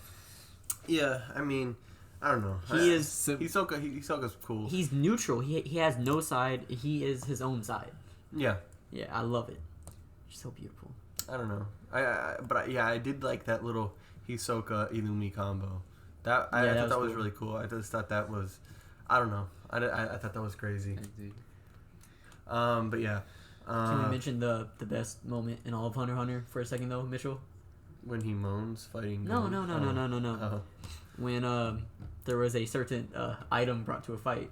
Yeah, I mean, I don't know. Hisoka's cool. He's neutral. He has no side. He is his own side. Yeah. Yeah, I love it. It's so beautiful. I don't know. I did like that little Hisoka Illumi combo. I thought that was really cool. I just thought that was, I don't know. I thought that was crazy. But yeah. Can we mention the best moment in all of Hunter x Hunter for a second though, Mitchell? When he moans fighting. No. Oh. When there was a certain item brought to a fight.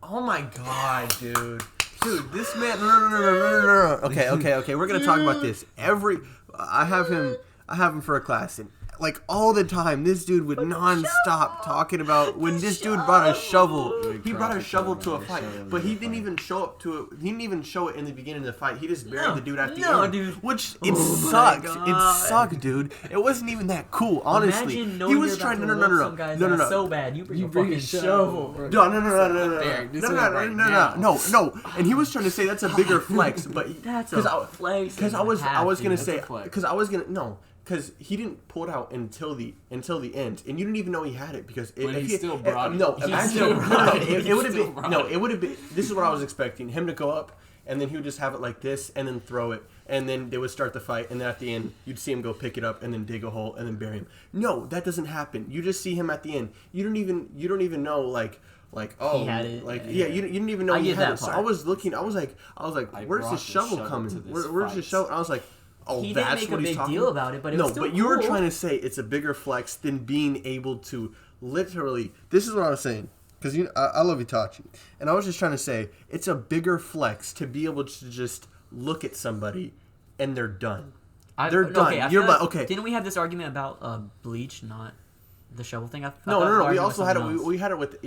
Oh my god, dude. Dude, this man. No. Okay. We're gonna talk about this. I have him for a class, and like all the time, this dude would non-stop talking about when this dude brought a shovel. He brought a shovel to a fight, but he didn't even show up to it. He didn't even show it in the beginning of the fight. He just buried the dude at the end. Dude. Which it sucked. It sucked, dude. It wasn't even that cool, honestly. He was trying. No. So bad. You bring a shovel. No. And he was trying to say that's a bigger flex, but that's a flex. Because I was gonna say because he didn't pull it out until the end, and you didn't even know he had it because he still brought it. No, it would have been. This is what I was expecting him to go up, and then he would just have it like this, and then throw it, and then they would start the fight, and then at the end you'd see him go pick it up, and then dig a hole, and then bury him. No, that doesn't happen. You just see him at the end. You don't even know like oh, he had it. You didn't even know he had it. So I was looking. I was like, where's the shovel coming? Where's the shovel? And I was like. Oh, he that's didn't what make he's a talking big deal about it, but it was still but cool. You were trying to say it's a bigger flex than being able to literally. This is what I was saying because I love Itachi, and I was just trying to say it's a bigger flex to be able to just look at somebody and they're done. They're done. Okay, You're like okay. Didn't we have this argument about Bleach, not the shovel thing? No. We also had it. We had it with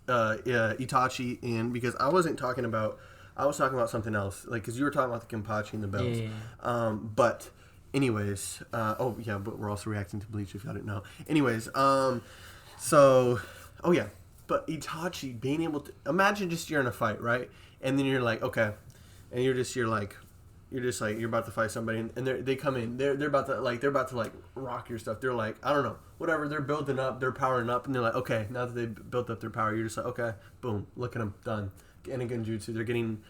Itachi, and because I wasn't talking about. I was talking about something else, like because you were talking about the Kenpachi and the bells. Yeah. But anyways, but we're also reacting to Bleach if y'all didn't know. Anyways, but Itachi being able to imagine just you're in a fight, right? And then you're like, okay, and you're about to fight somebody, and they come in, they're about to rock your stuff. They're like, I don't know, whatever. They're building up, they're powering up, and they're like, okay, now that they built up their power, you're just like, okay, boom, look at them, done. And genjutsu, they're getting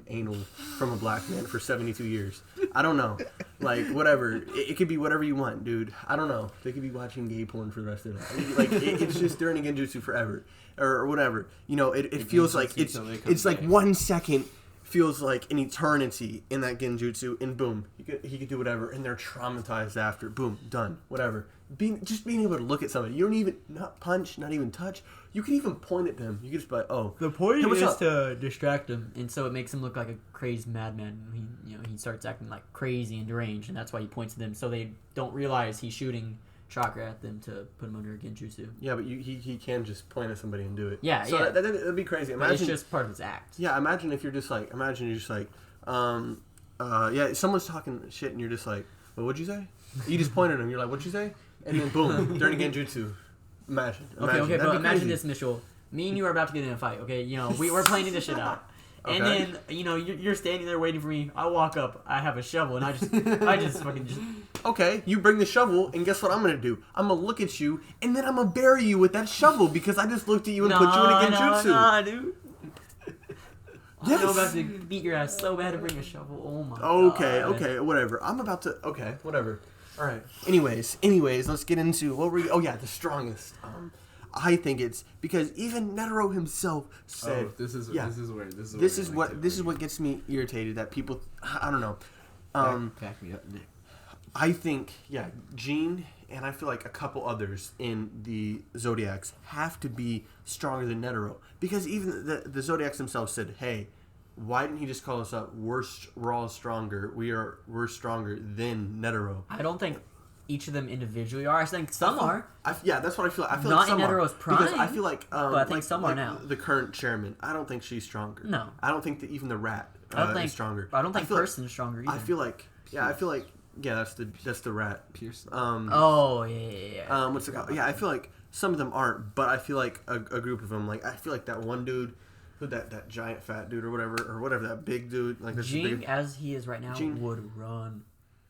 anal from a black man for 72 years. I don't know. Like, whatever. It could be whatever you want, dude. I don't know. They could be watching gay porn for the rest of their life. Like, it's just they're in genjutsu forever. Or whatever. You know, it feels like it's like 1 second feels like an eternity in that genjutsu, and boom, he could do whatever, and they're traumatized after. Boom, done, whatever. Just being able to look at somebody, you don't even not punch, not even touch. You can even point at them. You can just be like, oh. The point hey, is to distract him, and so it makes him look like a crazed madman. He starts acting like crazy and deranged, and that's why he points at them, so they don't realize he's shooting chakra at them to put him under a genjutsu. Yeah, but he can just point at somebody and do it. Yeah, so yeah. That'd be crazy. Imagine, it's just part of his act. Yeah, imagine if you're just like, yeah, someone's talking shit and you're just like, well, what'd you say? You just point at them. You're like, what'd you say? And then boom, during genjutsu. Imagine. Okay, but imagine this, Mitchell. Me and you are about to get in a fight. Okay, we're planning this shit out. Okay. And then you're standing there waiting for me. I walk up. I have a shovel, and I just fucking just. Okay, you bring the shovel, and guess what I'm gonna do? I'm gonna look at you, and then I'm gonna bury you with that shovel because I just looked at you and put you in a genjutsu. Nah, dude. Yes. I'm about to beat your ass so bad to bring a shovel. Oh my god. Okay, whatever. I'm about to. Okay, whatever. All right. Anyways, let's get into what were. Oh yeah, the strongest. I think it's because even Netero himself said. Oh, this is what gets me irritated. That people, I don't know. Back me up, Nick. I think Jean and I feel like a couple others in the Zodiacs have to be stronger than Netero because even the Zodiacs themselves said, "Hey, why didn't he just call us up? We're all stronger. We're stronger than Netero." I don't think each of them individually are. I think some are. That's what I feel like. I feel not like some in Netero's are. prime. Because I feel like, but I think some are now. The current chairman, I don't think she's stronger. No. I don't think that even the rat is stronger. I don't think Person's stronger either. I feel like, that's the rat. Pearson. Oh yeah. What's it called? Yeah, I feel like some of them aren't, but I feel like a group of them. Like I feel like that one dude, that giant fat dude or whatever that big dude. Like Jing, as he is right now, would run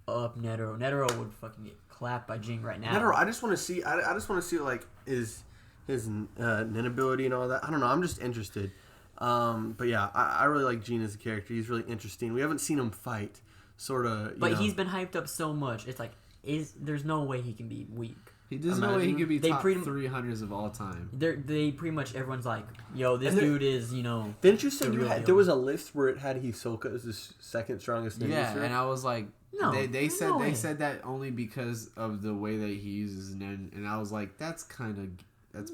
up Netero. Netero would fucking get clapped by Jing right now. Netero, I just want to see. I just want to see like his nin ability and all that. I don't know. I'm just interested. But yeah, I really like Jing as a character. He's really interesting. We haven't seen him fight, sort of. But he's been hyped up so much. It's like, there's no way he can be weak. There's no way he could be top 300s of all time. They pretty much, everyone's like, yo, this dude is, Didn't you say there was a list where it had Hisoka as the second strongest ninja? Yeah, and I was like, no, they said that only because of the way that he uses nin, and I was like, that's bull. That's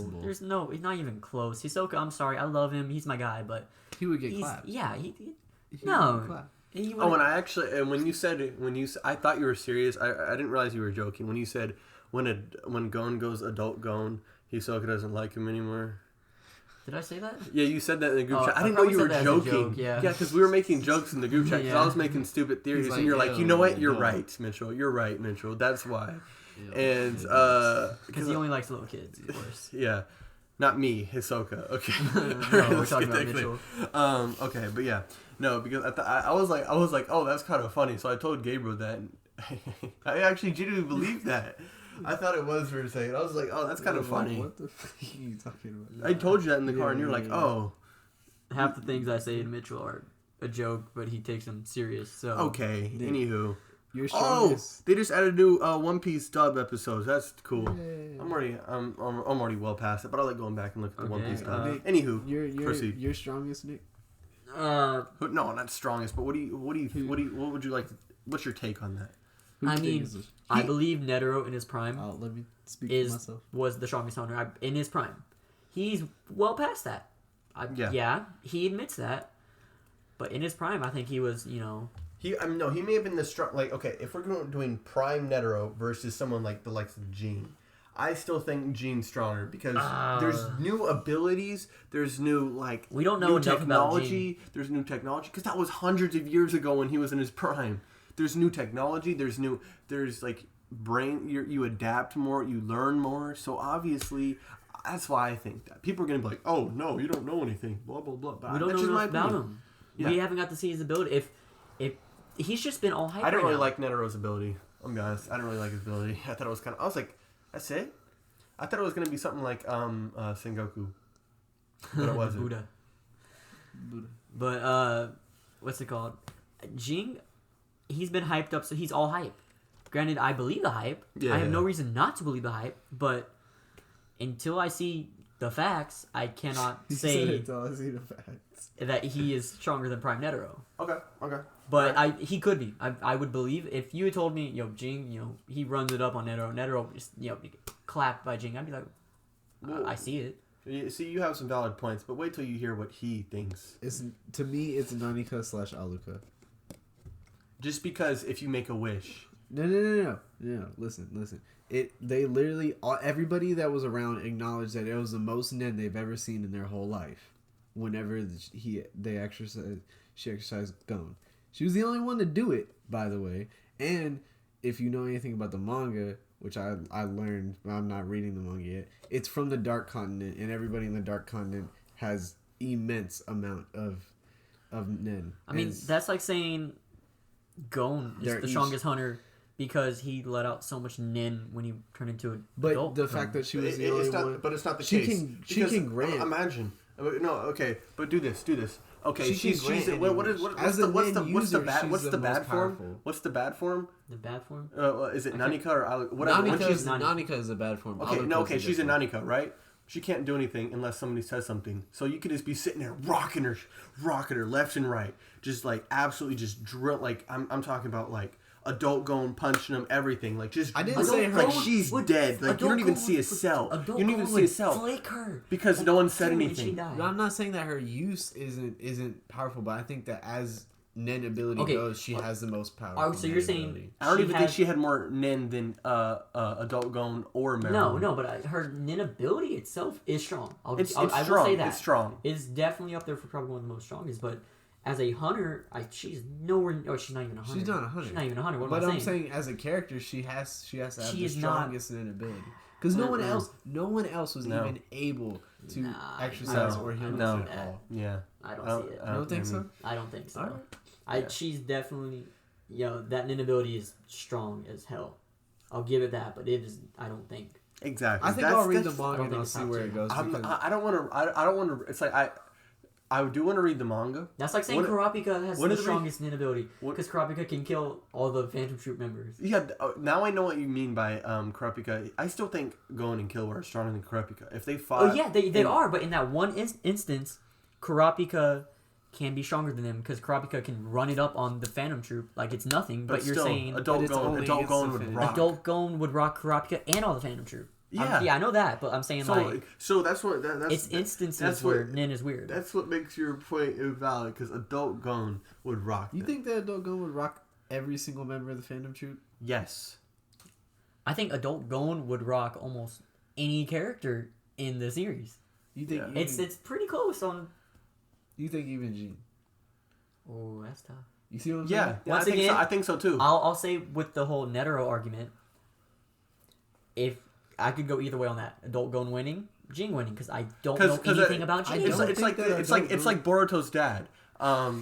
bull. It's not even close. Hisoka, I'm sorry, I love him. He's my guy, but he would get clapped. Yeah, he no. And when you said I thought you were serious. I didn't realize you were joking when you said when Gon goes adult Gon, Hisoka doesn't like him anymore. Did I say that? Yeah, you said that in the group chat. I didn't know you were joking. Yeah, because we were making jokes in the group chat. Because I was making stupid theories, and you're like, you know what? You're right, Mitchell. You're right, Mitchell. That's why. And because he only likes little kids, of course. Yeah, not me, Hisoka. Okay. No, we're talking about Mitchell. Okay, but yeah, no, because I was like, oh, that's kind of funny. So I told Gabriel that. And I actually genuinely believed that. I thought it was for a second. I was like, oh, that's kind of funny. What the fuck are you talking about? I told you that in the car, and you're like, oh. Half the things I say to Mitchell are a joke, but he takes them serious. So okay. Anywho, Oh, they just added new One Piece dub episodes. That's cool. Yeah. I'm already well past it, but I like going back and look at the One Piece dub. Anywho, proceed. Your strongest, Nick? No, not strongest, but what would you like? What's your take on that? I believe Netero in his prime. Let me speak for myself. Was the strongest hunter in his prime. He's well past that. Yeah, he admits that. But in his prime, I think he was, He may have been the strong. Like, okay, if we're doing prime Netero versus someone like the likes of Jean, I still think Jean's stronger because there's new abilities. There's new we don't know new technology. There's new technology because that was hundreds of years ago when he was in his prime. There's new technology. There's like brain. You adapt more. You learn more. So obviously, that's why I think that people are gonna be like, oh no, you don't know anything. Blah blah blah. But we don't know enough about him. Yeah. We haven't got to see his ability. If he's just been all hype. I didn't really like Netero's ability. I'm be honest. I didn't really like his ability. I thought it was I was like, that's it. I thought it was gonna be something like Sengoku, but it wasn't. Buddha. But what's it called? Jing. He's been hyped up, so he's all hype. Granted, I believe the hype. I have no reason not to believe the hype, but until I see the facts, I cannot You say said it, I see the facts. that he is stronger than Prime Netero. Okay. But Right. he could be. I would believe if you had told me, Jing, he runs it up on Netero. Netero just, clapped by Jing. I'd be like, I see it. See, you have some valid points, but wait till you hear what he thinks. To me, it's Nanika / Aluka. Just because if you make a wish. No. Listen. They literally everybody that was around acknowledged that it was the most Nen they've ever seen in their whole life. Whenever she exercised Gon. She was the only one to do it, by the way. And if you know anything about the manga, which I learned, but I'm not reading the manga yet, it's from the Dark Continent, and everybody in the Dark Continent has immense amount of Nen. I mean, that's like saying Gon is the strongest hunter because he let out so much Nen when he turned into a adult. The fact that she was the only one... But it's not the case. She can grant... Imagine. No, okay, but do this. Okay, what's the bad form? What's the bad form? The bad form? Is it Nanika or whatever? Nanika is a bad form. Okay, she's a Nanika, right? She can't do anything unless somebody says something. So you could just be sitting there rocking her left and right, just like absolutely just drill. Like I'm talking about like adult going punching him, everything. Like just I didn't say her. Like she's dead. Like you don't even see a cell. You don't even see a cell flake her because no one said anything. No, I'm not saying that her use isn't powerful, but I think that as Nen ability goes, she has the most power. Oh, so you're saying I don't even think she had more Nen than adult Gon or Meron. No, but her Nen ability itself is strong. I will strong. say that. It's strong. It's definitely up there for probably one of the most strongest, but as a hunter, she's nowhere. Oh, she's not even a hunter. She's not a hunter. She's not even a hunter. What but am I I'm saying as a character, she has to have the strongest Nen ability. Because no one else was even able to exercise or heal at all. Yeah, I don't see it. I don't think so. I don't think so. Right. She's definitely, that Nen ability is strong as hell. I'll give it that, but it is. I don't think. Exactly. I think I'll read the manga and I'll see where it goes. I don't want to. I don't want to. It's like I do want to read the manga. That's like saying Kurapika has the strongest Nen ability because Kurapika can kill all the Phantom Troop members. Yeah, now I know what you mean by Kurapika. I still think Gon and Killua are stronger than Kurapika. If they fought... Oh, yeah, they are, but in that one instance, Kurapika can be stronger than them because Kurapika can run it up on the Phantom Troop like it's nothing, but you're saying... Adult Gon would rock. Adult Gon would rock Kurapika and all the Phantom Troop. Yeah, I know that, but I'm saying so that's what that's it's instances where Nen is weird. That's what makes your point invalid because adult Gon would rock. You think that adult Gon would rock every single member of the Phantom Troop? Yes, I think adult Gon would rock almost any character in the series. You think it's pretty close on? You think even Jean? Oh, that's tough. You see what I'm saying? Yeah. Once again, I think so too. I'll say with the whole Netero argument, if I could go either way on that. Adult Gon winning, Jing winning, because I don't know anything about Jing. It's like Boruto's dad. What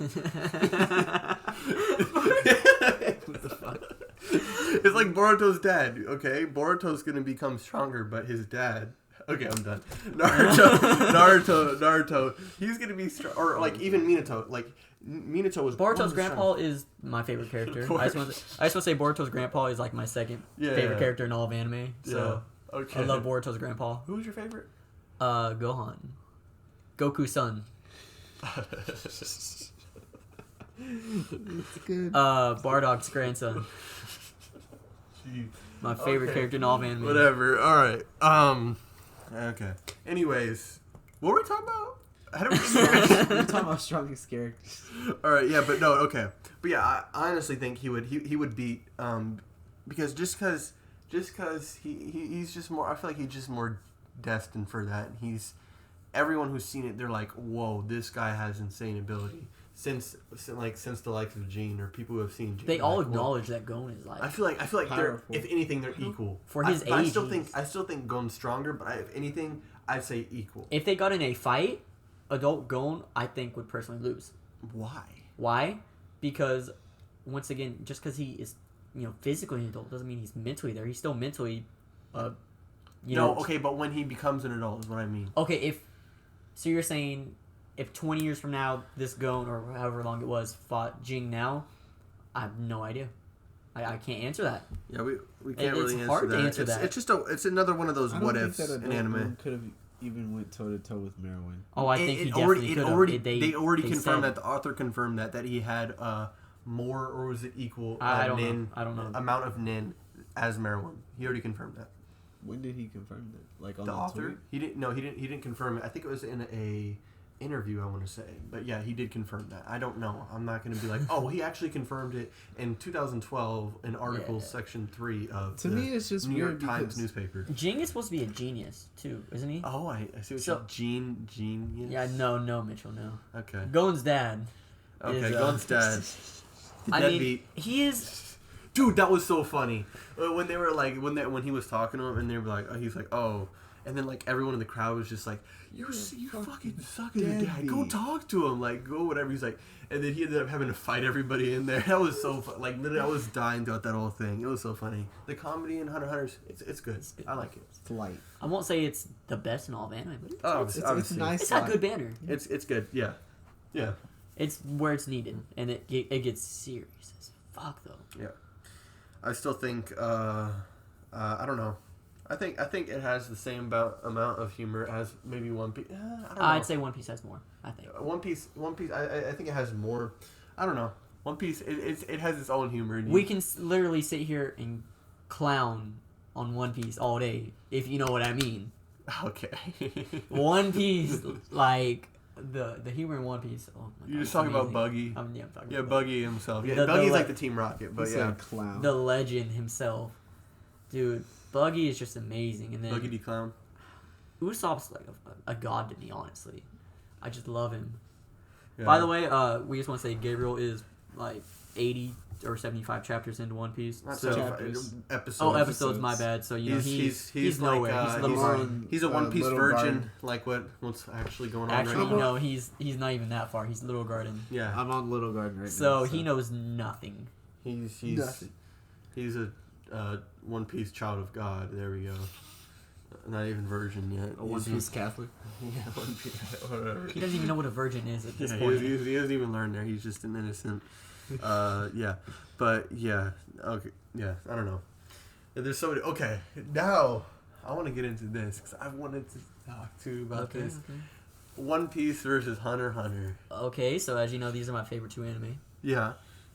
the fuck? It's like Boruto's dad. Okay, Boruto's gonna become stronger, but his dad. Okay, I'm done. Naruto. He's gonna be strong, or like even Minato. Like Minato was. Boruto's grandpa is my favorite character. I just want to say Boruto's grandpa is like my second favorite character in all of anime. So. Okay. I love Boruto's grandpa. Who's your favorite? Gohan. Goku's son. It's good. Bardock's grandson. My favorite character in all of anime. Whatever. All right. Okay. Anyways, what were we talking about? How do we We're talking about strongest characters. All right. Yeah, but no. Okay. But yeah, I honestly think he would beat because he's just more. I feel like he's just more destined for that. Everyone who's seen it, they're like, "Whoa, this guy has insane ability." Since the likes of Gene or people who have seen Gene, they all acknowledge that Gon is like. I feel like they're, if anything, they're equal for his age. I still think Gon's stronger, but if anything, I'd say equal. If they got in a fight, adult Gon, I think would personally lose. Why? Because once again, just because he is. Physically an adult doesn't mean he's mentally there. He's still mentally, okay, but when he becomes an adult is what I mean. Okay, so you're saying if 20 years from now this Gon or however long it was fought Jing now, I have no idea. I can't answer that. Yeah, we can't really answer that. It's hard to answer that. It's just it's another one of those what ifs in anime. even went toe to toe with Merwin. Oh, I think he definitely could have. They already confirmed that. The author confirmed that he had more, or was it equal? I don't know. Amount of nin as Merwin. He already confirmed that. When did he confirm that? Like on the author? Tweet? He didn't. No, he didn't confirm it. I think it was in a interview, I want to say. But yeah, he did confirm that. I don't know. I'm not going to be like, oh, he actually confirmed it in 2012 in article section 3 of to me it's just New York Times newspaper. Jing is supposed to be a genius too, isn't he? Oh, I see what you're genius. Yeah, no, Mitchell, no. Okay. Gon's dad. Okay, Gon's dad. I mean, he is. Dude, that was so funny. When they were like, when he was talking to him, and they were like, he's like, oh. And then, like, everyone in the crowd was just like, you fucking suck at your dad. Go talk to him. Like, go whatever. He's like, and then he ended up having to fight everybody in there. That was so fun. Like, literally, I was dying throughout that whole thing. It was so funny. The comedy in Hunter x Hunter, it's good. I like it. It's light. I won't say it's the best in all of anime, but it's nice. It's got good banner. It's good. Yeah. Yeah. It's where it's needed, and it gets serious as fuck, though. Yeah. I still think, I don't know. I think it has the same amount of humor as maybe One Piece. I don't know. I'd say One Piece has more. I think One Piece. I think it has more. I don't know. One Piece. It has its own humor. We can literally sit here and clown on One Piece all day, if you know what I mean. Okay. One Piece, like the humor in One Piece. Oh my God, you're just talking amazing. about Buggy. I'm talking about Buggy himself. Yeah, Buggy's like the Team Rocket, but yeah, clown. The legend himself, dude. Buggy is just amazing, and then Buggy the Clown. Usopp's like a god to me, honestly. I just love him. Yeah. By the way, we just want to say Gabriel is like 80 or 75 chapters into One Piece. Not so episodes. Oh, episodes. My bad. So you know he's nowhere. Like, he's a One Piece virgin. Garden. Like what's actually going on? Actually, right now? no. He's not even that far. He's Little Garden. Yeah, I'm on Little Garden right now. So he knows nothing. He's nothing. He's a One Piece child of God. There we go. Not even virgin yet. A One Piece Catholic. Yeah, One Piece. Whatever. He doesn't even know what a virgin is at this point. He hasn't even learned there. He's just an innocent. Yeah, but yeah. Okay, yeah. I don't know. There's so many. Okay, now I want to get into this because I wanted to talk to you about this. Okay. One Piece versus Hunter x Hunter. Okay, so as you know, these are my favorite two anime. Yeah.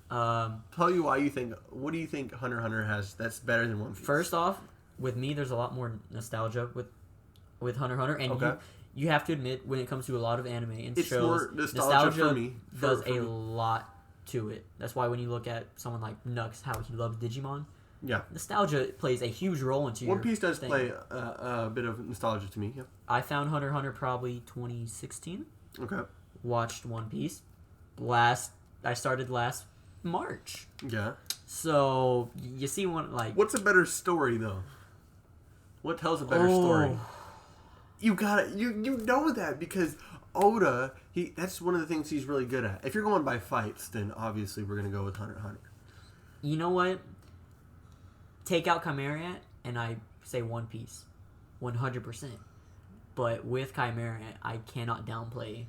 Tell you why you think. What do you think Hunter x Hunter has that's better than One Piece? First off, with me, there's a lot more nostalgia with Hunter x Hunter, and you have to admit when it comes to a lot of anime and it's shows, more nostalgia for me. Does a lot to it. That's why when you look at someone like Nux, how he loves Digimon, yeah, nostalgia plays a huge role into One Piece does play a bit of nostalgia to me. Yeah, I found Hunter x Hunter probably 2016. Okay, watched One Piece. I started last March. Yeah. So you see what's a better story though? What tells a better story? You know that because Oda, that's one of the things he's really good at. If you're going by fights, then obviously we're gonna go with Hunter x Hunter. You know what? Take out Chimera and I say One Piece, 100%. But with Chimera, I cannot downplay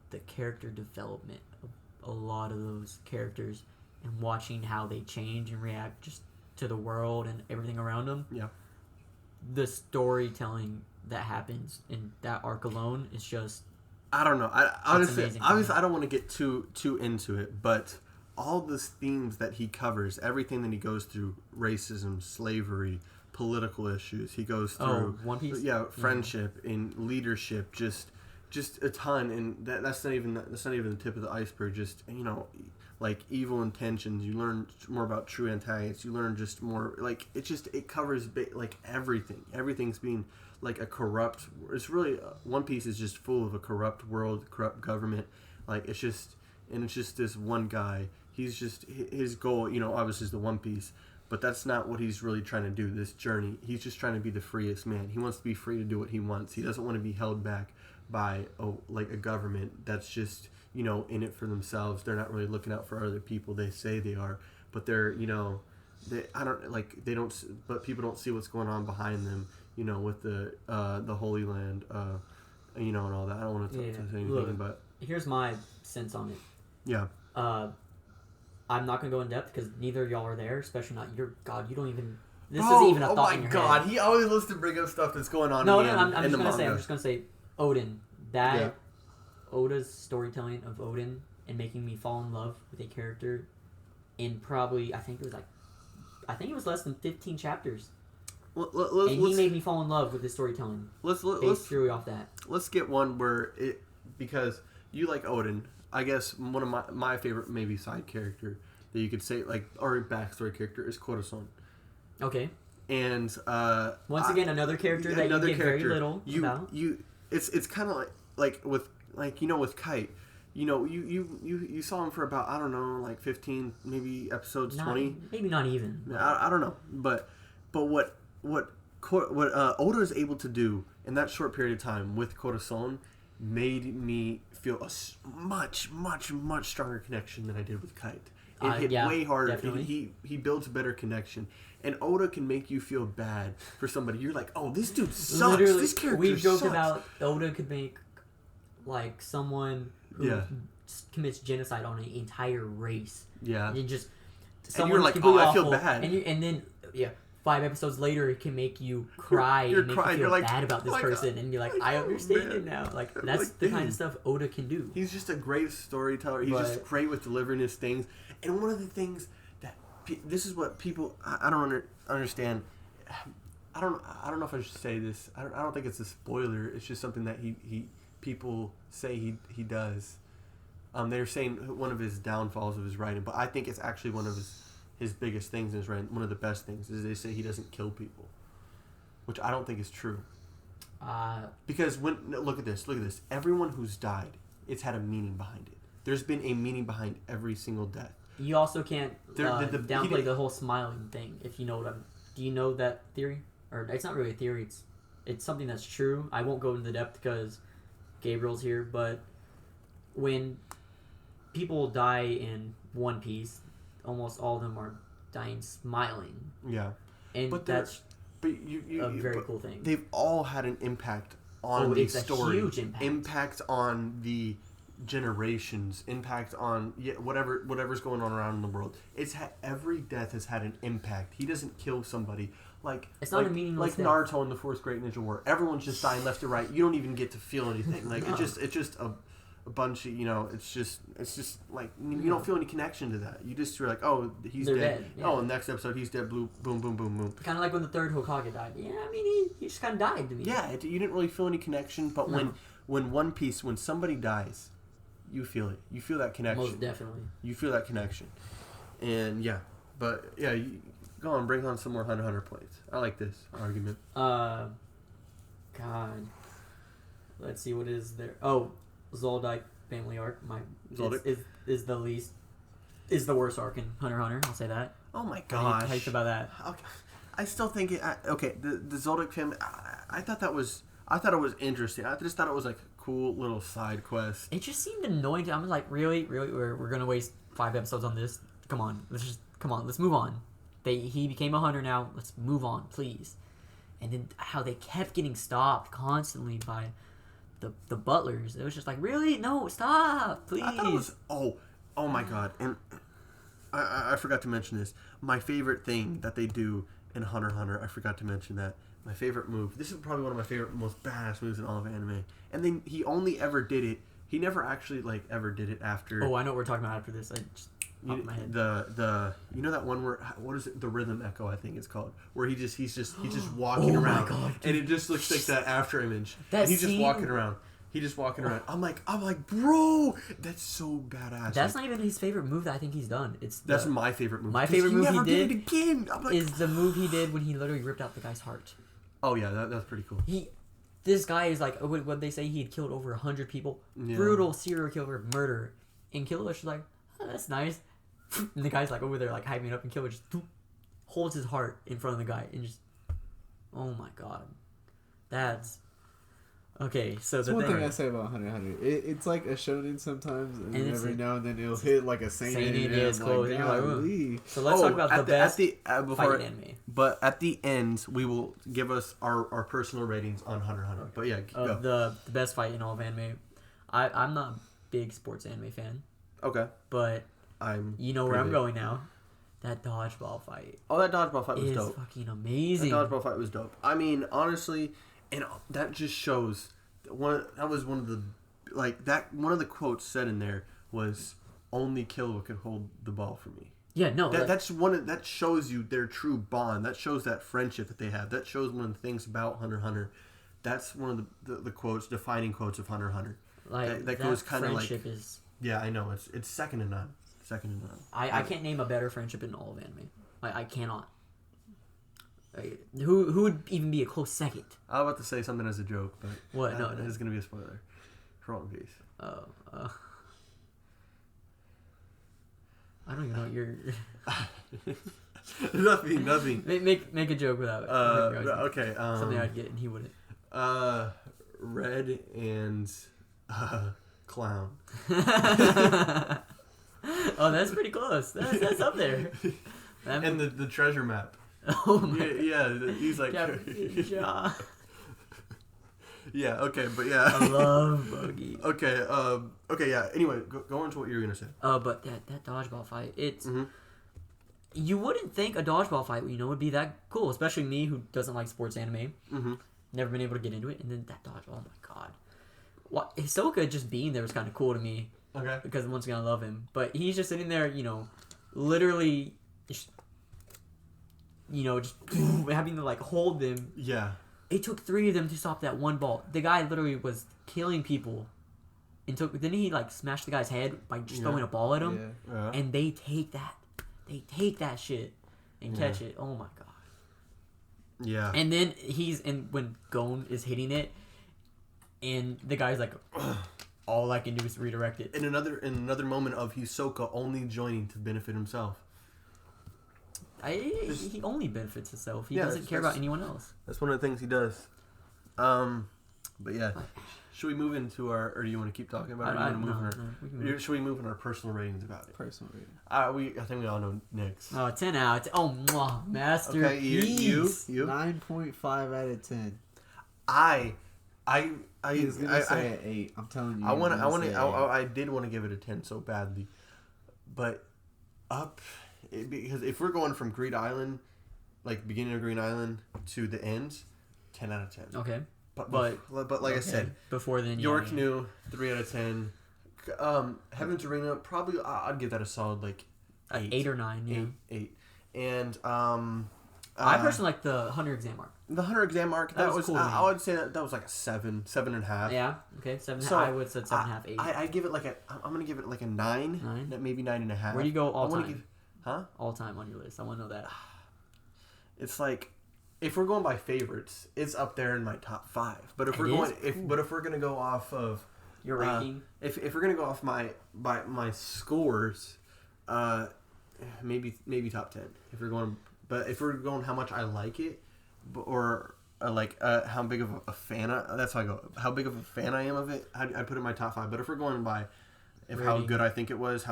the character development of a lot of those characters and watching how they change and react just to the world and everything around them. Yeah. The storytelling that happens in that arc alone is just... I don't know. Honestly, I don't want to get too into it, but all the themes that he covers, everything that he goes through, racism, slavery, political issues, he goes through... One Piece? Yeah, friendship and leadership, just a ton, and that's not even the tip of the iceberg. Just like evil intentions. You learn more about true antagonists. You learn just more like it covers like everything. Everything's being like a corrupt. It's really One Piece is just full of a corrupt world, corrupt government. Like it's just this one guy. He's just his goal. Obviously is the One Piece. But that's not what he's really trying to do, this journey. He's just trying to be the freest man. He wants to be free to do what he wants. He doesn't want to be held back by a government that's just, in it for themselves. They're not really looking out for other people. They say they are, but they're, but people don't see what's going on behind them, with the Holy Land, and all that. I don't want to say anything, look, but here's my sense on it. Yeah. I'm not going to go in depth because neither of y'all are there, especially not God, you don't even This isn't even a thought in your head. Oh my god, he always loves to bring up stuff that's going on. I'm just gonna say, Odin. Oda's storytelling of Odin and making me fall in love with a character in probably I think it was less than 15 chapters. He made me fall in love with his storytelling. Let's purely off that. Let's get one where because you like Odin. I guess one of my favorite maybe side character that you could say like or backstory character is Corazon. Okay. And once again another character that you get very little about. It's kind of like with with Kite. You saw him for about I don't know like 15 maybe episodes 20 maybe not even. I don't know but what Oda is able to do in that short period of time with Corazon made me feel a much stronger connection than I did with Kite. It hit way harder. He builds a better connection. And Oda can make you feel bad for somebody. You're like, oh, this dude sucks. Literally, this character we joked about Oda could make like someone who commits genocide on an entire race. Yeah. And just someone and you're like, I feel bad. And then 5 episodes later, it can make you cry and make you feel bad about this person. And you're like, I understand it now. Like, that's the kind of stuff Oda can do. He's just a great storyteller. He's just great with delivering his things. And one of the things that this is what people I don't understand. I don't know if I should say this. I don't think it's a spoiler. It's just something that he people say he does. They're saying one of his downfalls of his writing, but I think it's actually one of his biggest things in his writing. One of the best things is they say he doesn't kill people, which I don't think is true. Because look at this. Everyone who's died, it's had a meaning behind it. There's been a meaning behind every single death. You also can't downplay the whole smiling thing. If you know what do you know that theory? Or it's not really a theory. It's something that's true. I won't go into the depth because Gabriel's here. But when people die in One Piece, almost all of them are dying smiling. Yeah, and that's a very cool thing. They've all had an impact on the story. Huge impact on the generations, impact on whatever's going on around in the world. Every death has had an impact. He doesn't kill somebody it's not a meaningless death. Naruto in the Fourth Great Ninja War. Everyone's just dying left to right. You don't even get to feel anything. Like no. It's just a bunch of it's just like you don't feel any connection to that. You're like, oh, they're dead. Yeah. Oh, next episode he's dead. Boom, boom, boom, boom, boom. Kind of like when the third Hokage died. Yeah, I mean he just kind of died to me. Yeah, you didn't really feel any connection. But when One Piece, when somebody dies, you feel it. You feel that connection. Most definitely. You feel that connection, and go on, bring on some more Hunter x Hunter points. I like this argument. God, let's see what is there. Oh. Zoldyck family arc is the worst arc in Hunter x Hunter. I'll say that. Oh my gosh! How do you feel about that? Okay. I still think it. The Zoldyck family. I thought it was interesting. I just thought it was like a cool little side quest. It just seemed annoying. I was like, really, we're gonna waste 5 episodes on this. Come on, let's move on. He became a hunter now. Let's move on, please. And then how they kept getting stopped constantly by the butlers. It was just like, really? No, stop, please. I thought it was oh my god. And I forgot to mention this. My favorite thing that they do in Hunter x Hunter, I forgot to mention that. My favorite move. This is probably one of my favorite, most badass moves in all of anime. And then he only ever did it. He never actually ever did it after. Oh, I know what we're talking about after this. I just popped in my head. That one where what is it? The rhythm echo, I think it's called. Where he's just walking around. Oh my god! And it just looks like that after image. He's just walking around. I'm like, bro, that's so badass. That's not even his favorite move that I think he's done. That's my favorite move. My favorite move he did is the move he did when he literally ripped out the guy's heart. Oh yeah, that's pretty cool. This guy is like, what they say, he had killed over 100 people. Yeah. Brutal serial killer, murder. And Killua is like, oh, that's nice. And the guy's like over there like hyping it up, and Killua just holds his heart in front of the guy and just, oh my god, that's okay. So that's one thing I say about Hunter x Hunter. It's like a shonen sometimes, and every now and then it'll hit like a seinen. Yeah, it's close. So let's talk about the best fighting anime. But at the end, we will give us our personal ratings on Hunter x Hunter. But yeah, go. The best fight in all of anime. I'm not a big sports anime fan. Okay. But you know where I'm going now. that dodgeball fight. Oh, that dodgeball fight was is dope. Fucking amazing. That dodgeball fight was dope. I mean, honestly, and that just shows one of the quotes said in there was only Killua could hold the ball for me. Yeah, no. That shows you their true bond. That shows that friendship that they have. That shows one of the things about Hunter x Hunter. That's one of the quotes, defining quotes of Hunter x Hunter. Like that goes kind of like. Is, yeah, I know. It's second to none. Second to none. I can't name a better friendship in all of anime. I cannot. Who would even be a close second? I was about to say something as a joke, but what? No, it's going to be a spoiler for One Piece. I don't even know what you're. Nothing. Make a joke without it. Okay. Something I'd get and he wouldn't. Red and clown. Oh, that's pretty close. That's up there. And the treasure map. Oh my. Yeah, he's like. Yeah. Okay, but yeah. I love Buggy. Okay. Okay. Yeah. Anyway, go on to what you were gonna say. But that dodgeball fight, it's. Mm-hmm. You wouldn't think a dodgeball fight, would be that cool, especially me who doesn't like sports anime. Mm-hmm. Never been able to get into it, and then that dodgeball. Oh my god. What Hisoka just being there was kind of cool to me. Okay. Because once again, I love him, but he's just sitting there, literally, just having to hold them. Yeah. It took 3 of them to stop that one ball. The guy literally was killing people. And didn't he smash the guy's head by just throwing a ball at him? Yeah. And they take that shit and catch it. Oh my god. Yeah. And then when Gon is hitting it, and the guy's like, all I can do is redirect it. In another moment of Hisoka only joining to benefit himself. He only benefits himself. He doesn't care about anyone else. That's one of the things he does. But yeah, should we move into our, or do you want to keep talking about it? Should we move in our personal ratings about it? Personal rating. I think we all know Nick's. 10 out of 10. Oh, mwah, masterpiece. Okay, you. 9.5 out of 10. I was gonna say an 8. I'm telling you. I did want to give it a 10 so badly, but because if we're going from Green Island, beginning of Green Island to the end, 10 out of 10. Okay. But like okay. I said, before then, York New, 3 out of 10. Heaven's Arena, probably I'd give that a solid 8 or 9. Yeah. 8. And I personally like the Hunter exam arc. The Hunter exam arc, that was cool. I would say that was a 7.5. Yeah. Okay. 7. So I would say 7.5, 8. I give it I'm gonna give it a 9. 9. Maybe 9.5. Where do you go all time? Huh? All time on your list. I want to know that. It's if we're going by favorites, it's up there in my top 5. But if we're gonna go off of your ranking, if we're gonna go off my scores, maybe top 10. If we're going how much I like it, or how big of a fan that's how I go. How big of a fan I am of it, I put it in my top 5. But if we're going by how good I think it was,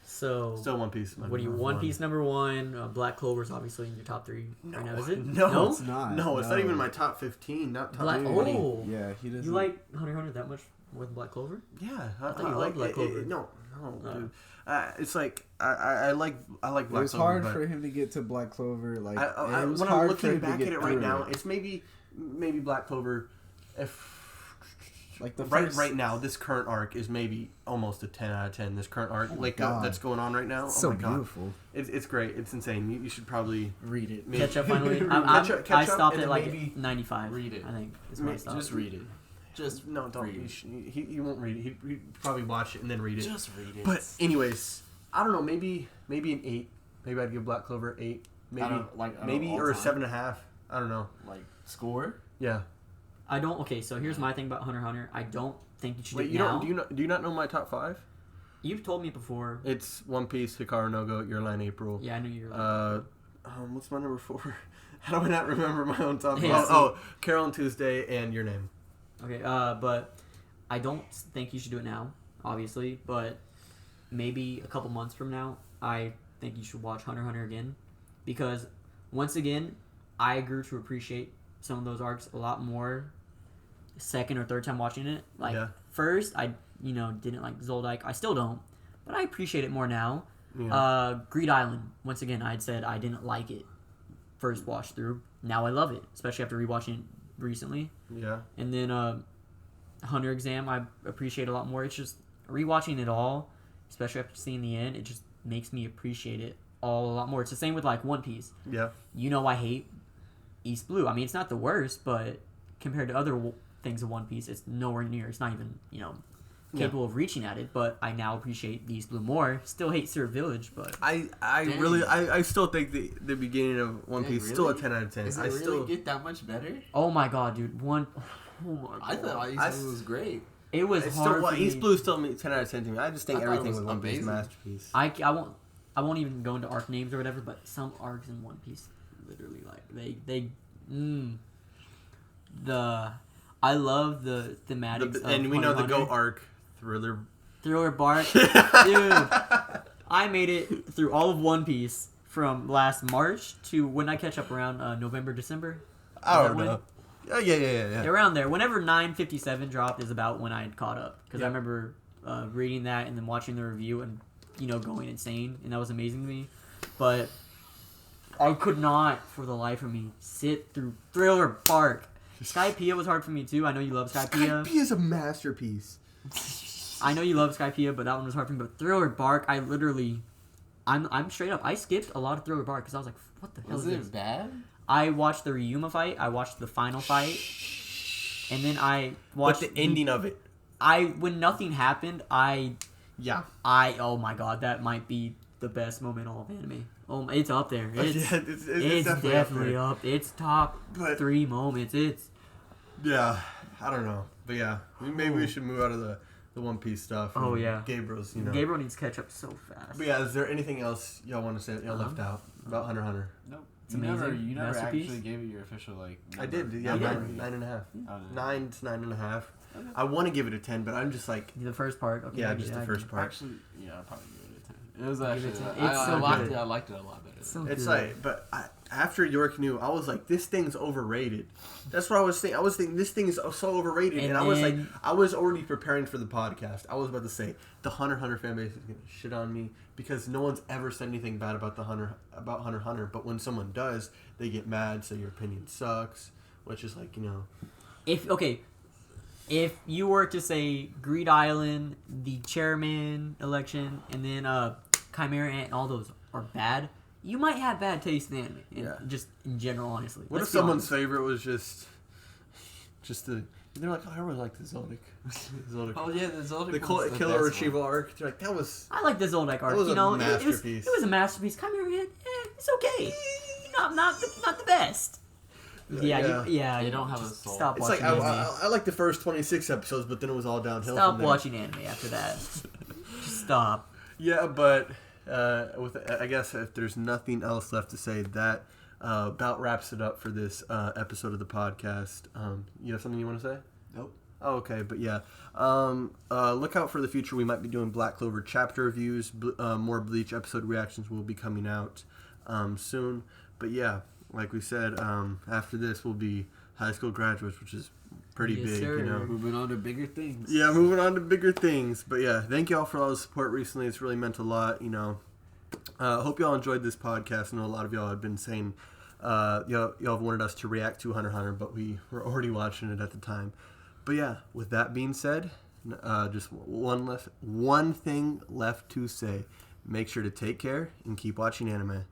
so still One Piece. What do you? One Piece number 1. Black Clover's obviously in your top 3 right now. Is it? No, it's not. No, it's not even my top 15. Not top 20. Oh, yeah, he doesn't. You like Hunter x Hunter that much more than Black Clover? Yeah, I thought you liked Black Clover. No, dude. It's I like Black Clover. It was hard for him to get to Black Clover. When I'm looking back at it right now, it's maybe Black Clover. If right now, this current arc is maybe almost a 10 out of 10. This current arc, that's going on right now. It's so beautiful. It's great. It's insane. You should probably read it. Catch up finally. I stopped at 95. Read it. I think is where I stopped. Just read it. Don't read it. He won't read it. He'd probably watch it and then read it. Just read it. But anyways, I don't know. Maybe an 8. Maybe I'd give Black Clover 8. Maybe or a 7.5. I don't know. Score? Yeah. I don't. Okay, so here's my thing about Hunter x Hunter. I don't think you should do it now. Do you not know my top 5? You've told me before. It's One Piece, Hikaru no Go, Your Line April. Yeah, I knew you were. What's my number 4? How do I not remember my own top 5? Carol and Tuesday and Your Name. Okay, but I don't think you should do it now, obviously. But maybe a couple months from now, I think you should watch Hunter x Hunter again, because once again, I grew to appreciate some of those arcs a lot more second or third time watching it. First I didn't like Zoldyck. I still don't, but I appreciate it more now. Yeah. Greed Island. Once again, I had said I didn't like it first watch through. Now I love it, especially after rewatching it recently. Yeah. And then Hunter Exam, I appreciate a lot more. It's just rewatching it all, especially after seeing the end. It just makes me appreciate it all a lot more. It's the same with like One Piece. Yeah. You know, I hate East Blue. I mean, it's not the worst, but compared to other things of One Piece, it's nowhere near. It's not even capable of reaching at it. But I now appreciate the East Blue more. Still hate Syrup Village, but I still think the beginning of One Piece still a 10 out of 10. Does it really get that much better? Oh my god, dude! Oh my god. I thought East Blue was great. It was hard. Still, East Blue still 10 out of 10 to me. I just think everything was with One Piece is a amazing. masterpiece. I won't even go into arc names or whatever, but some arcs in One Piece, literally, like I love the thematics of and we know the Hunter. Go arc Thriller Bark, dude. I made it through all of One Piece from last March to when I catch up around November, December. I don't know. Yeah. Around there, whenever 957 dropped is about when I had caught up because I remember reading that and then watching the review and going insane, and that was amazing to me. But I could not, for the life of me, sit through Thriller Bark. Skypiea was hard for me too. I know you love Skypiea. Skypiea is a masterpiece. I know you love Skypiea, but that one was hard for me. But Thriller Bark, I'm straight up. I skipped a lot of Thriller Bark because I was like, what the hell is this? Was it bad? I watched the Ryuma fight. I watched the final fight, and then I watched the ending of it. When nothing happened, oh my god, that might be the best moment in all of anime. Oh, it's up there. It's definitely up. It's top 3 moments. Yeah, I don't know, but yeah, maybe we should move out of the One Piece stuff. Oh yeah, Gabriel's. Gabriel needs to catch up so fast. But yeah, is there anything else y'all want to say y'all left out about Hunter x Hunter? Nope. It's amazing. You never actually gave it your official number. I did. Yeah, 9.5. 9 to 9.5. Okay. I want to give it a 10, but I'm just like the first part. Okay, the first part. Actually, yeah, I'll probably give it a 10. It was actually. It's I liked it a lot better. It's like, but after York knew, I was like, this thing's overrated. That's what I was thinking. I was thinking this thing is so overrated, and I was like, I was already preparing for the podcast. I was about to say the Hunter x Hunter fan base is gonna shit on me because no one's ever said anything bad about Hunter x Hunter. But when someone does, they get mad. So your opinion sucks, which is like If you were to say Greed Island, the chairman election, and then Chimera Ant, and all those are bad, you might have bad taste in anime. Just in general, honestly. What if someone's favorite was just they're like, oh, I really like the Zoldyck. Oh yeah, the Zoldyck. The Killer Retrieval arc. They're like, that was. I like the Zoldyck arc. That was a masterpiece. It was a masterpiece. Chimera Ant, it's okay. Not the best. Yeah. You don't have a soul. Stop It's watching like anime. I like the first 26 episodes, but then it was all downhill. Stop from there. watching anime after that. Just stop. Yeah, but I guess if there's nothing else left to say, that about wraps it up for this episode of the podcast. You have something you want to say? Nope. Oh, okay, but yeah. Look out for the future. We might be doing Black Clover chapter reviews. More Bleach episode reactions will be coming out soon. But yeah, like we said, after this will be High School Graduates, which is pretty big, sir. Moving on to bigger things. Yeah, moving on to bigger things. But yeah, thank you all for all the support recently. It's really meant a lot, hope y'all enjoyed this podcast. I know a lot of y'all have bbeen saying y'all have wanted us to react to Hunter x Hunter, but we were already watching it at the time. But yeah, with that being said, just one thing left to say. Make sure to take care and keep watching anime.